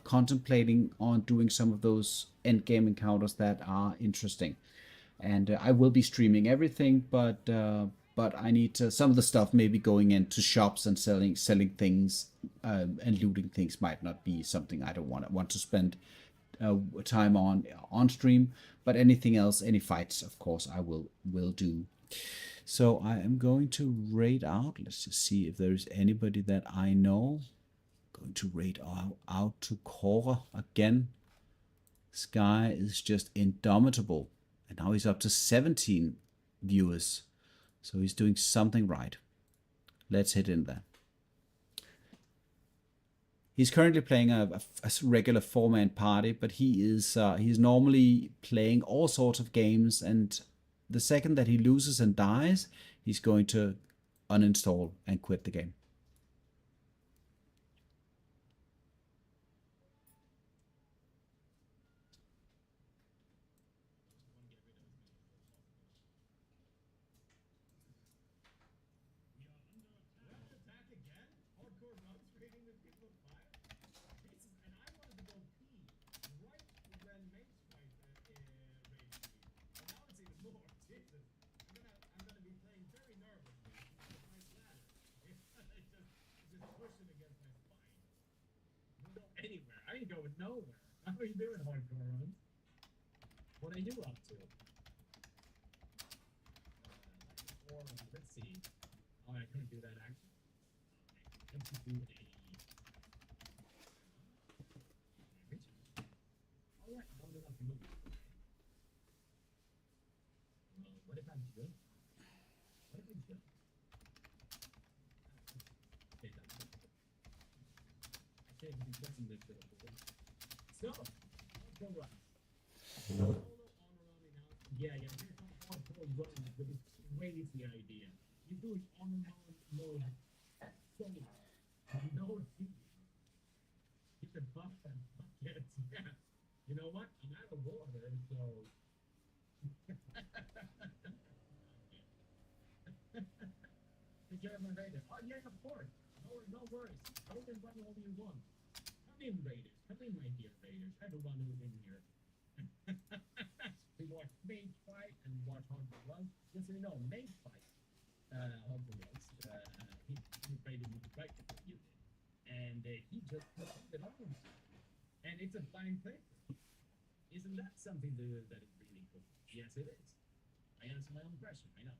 contemplating on doing some of those end game encounters that are interesting. And I will be streaming everything, but I need to, some of the stuff maybe going into shops and selling things and looting things might not be something I don't want to spend time on stream. But anything else, any fights, of course, I will do. So I am going to raid out. Let's just see if there's anybody that I know. Going to raid out to Cora again. This guy is just indomitable. And now he's up to 17 viewers. So he's doing something right. Let's hit in there. He's currently playing a regular 4-man party, but he's normally playing all sorts of games, and the second that he loses and dies, he's going to uninstall and quit the game. Anywhere. I ain't going nowhere. How are you doing, hardcore runs? What are you up to? Let's see. Oh, I couldn't do that actually. Let's do a. Alright, I'm gonna have to move. What if I'm good? What if I'm good? Okay, that's it. I can't be pressing this bit. So, go run. Yeah, here's some hardcore running with this crazy idea. You do it on mode solo. No, you can buff and buckets. Yeah. You know what? I'm out of water, so. Take care of my radar. Oh, yeah, of course. No worries. Go and run all you want. Come in, Raiders. Come in, my dear Raiders. Everyone who's in here. We watch Mage fight and watch Hardcore Runs. Just so you know, Mage fight, Hardcore Runs, he raided me right before you did. And he just put it on. And it's a fine playthrough. Isn't that something that is really cool? Yes, it is. I answer my own question, I know.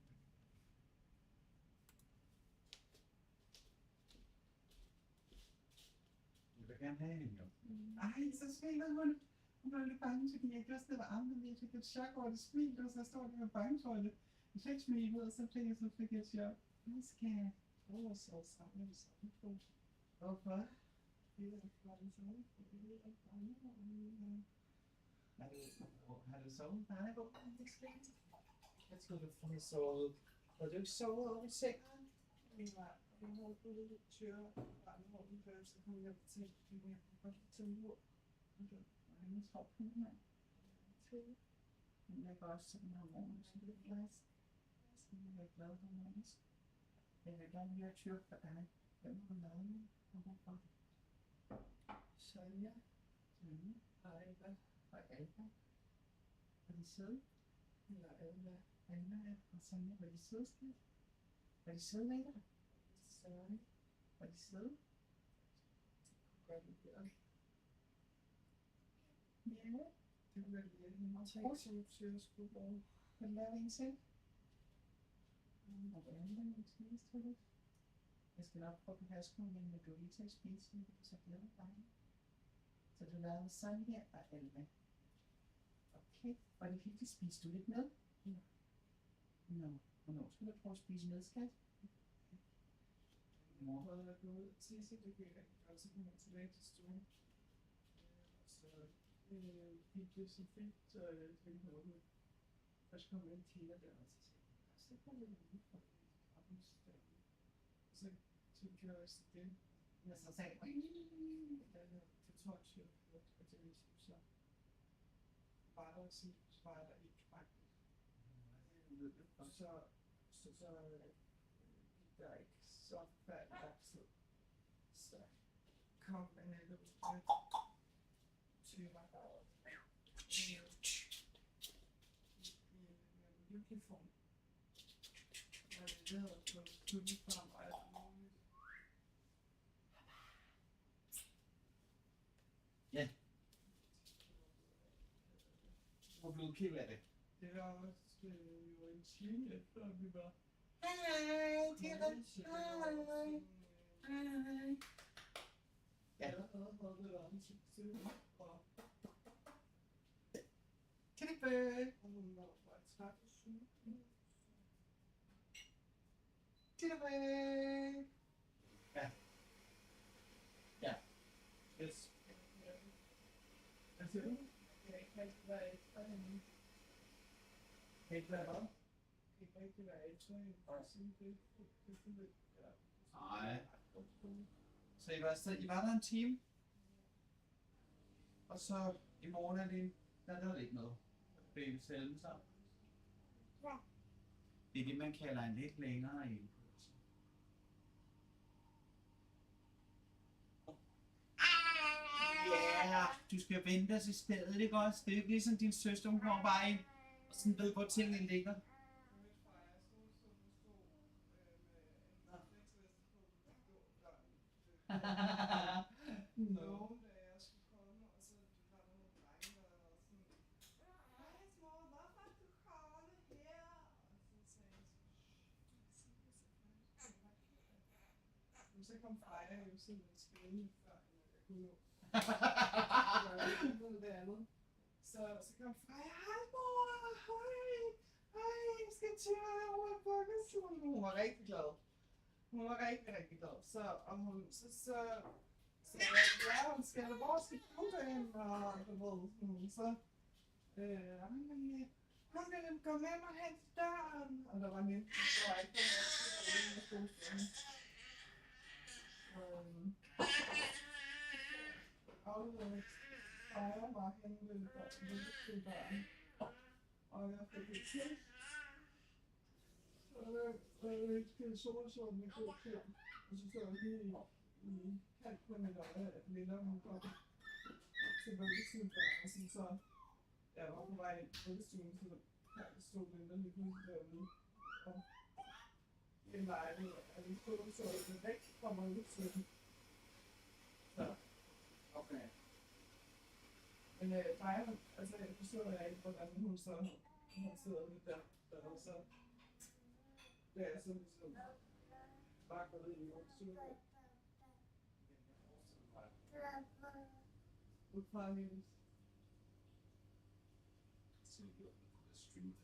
Ej, så smiler hun. Hun blev lidt bange, fordi jeg ikke vidste, det var armen, jeg fik et chok over det smil, og så står det med bange for det. Fix me with something as a figure shop. I'm scared. Oh, so sorry. Hvorfor? Har du sovet? Nej, hvorfor er det ikke sket? Jeg troede, du havde sovet. Har du ikke sovet over i sengen? Nej, jeg har ude i tyre. Bare nu over den før, så kom jeg til at jeg godt til en ur. Og jeg tror på den her. Men jeg kan også sådan harmonisk lidt plads. Så jeg er glad harmonisk. Jeg vil gerne høre tyre for dig. Hvem har lavet den? Hvorfor? Sonja. Og Alba. Og Alba. Var de søde? Eller Alba. Alba og Sonja. Var de søde, skat? Var de søde med dig? Sorry. Var de søde? Godt lide. Ja. Det kunne være lidt meget træk, som tyre skulle bruge. Vil du lave en selv? Og Alba, jeg spise til det. Jeg skal nok prøve på hasken, men vil du lige til at spise den, så glæder jeg dig. Så du lavede sådan her og Alba. Okay, og det fik de spise du lidt med? Ja. Nå, hvornår skal du prøve at spise med, skat? Mor har været gået ud til sig, det gør jeg ikke, og så kommer jeg tilbage til stuen. Så fik det så fint, så jeg tænkte på det. Først kom en tiger der, og så tænkte jeg, så kommer jeg lige fra det. Så tænkte jeg også det. Men så sagde jeg, det tror jeg, at det ville så var der sådan, var der ikke faktisk. Så gik der ikke så forfærdelig lang tid. Så kom Annette ud til mig i uniform. Og det havde fået uniform og alt muligt. Ja. Hvor blev du ked af det? Det var også jo en time efter, vi var... Hej, Dylan. Hej. Hej. Ja. Jeg havde holdt det om til og... Tilbage. Og hun var fra 37. Tilbage. Ja. Ja. Yes. Hvad siger du? Jeg kan ikke være ekstra henne. Kan ikke være hvad? Jeg kan ikke være ekstra henne. Nej. Så I var der en time? Og så i morgen er det der var ikke noget. Baby selv så. Det er det, man kalder en lidt længere en. Ja, du skal vente os i stedet, ikke også? Det er ikke ligesom din søster, hun kommer bare ind og sådan ved, hvor tingene ligger. Nå. Så kom Freja jo simpelthen skældende før, jeg kunne nå. Det andet. Så kom Freja, hej mor, hej, jeg skal til over i bukkestolen. Hun var rigtig glad. Hun var rigtig, rigtig glad. Så ja, hun skal, hvor skal du hen? Og du ved, så hun ville gå med mig hen til døren. Og der var nemt, der var ikke noget, og jeg var henne ved døren, og jeg fik et til. Og jeg fik solsorten med god til, og så jeg lige i kant på mit øje, at Lilla hun kom til vuggestuen, så jeg var på vej ind i vuggestuen, så stod Lilla lige pludselig derude. Og en lejlighed, og den solsorten væk fra vuggestuen. Så, okay. Men Freja, altså jeg forstår ikke, hvordan hun så har siddet lidt der, og så det er sådan ligesom bare gået ind i vuggestuen. Ud fra min stream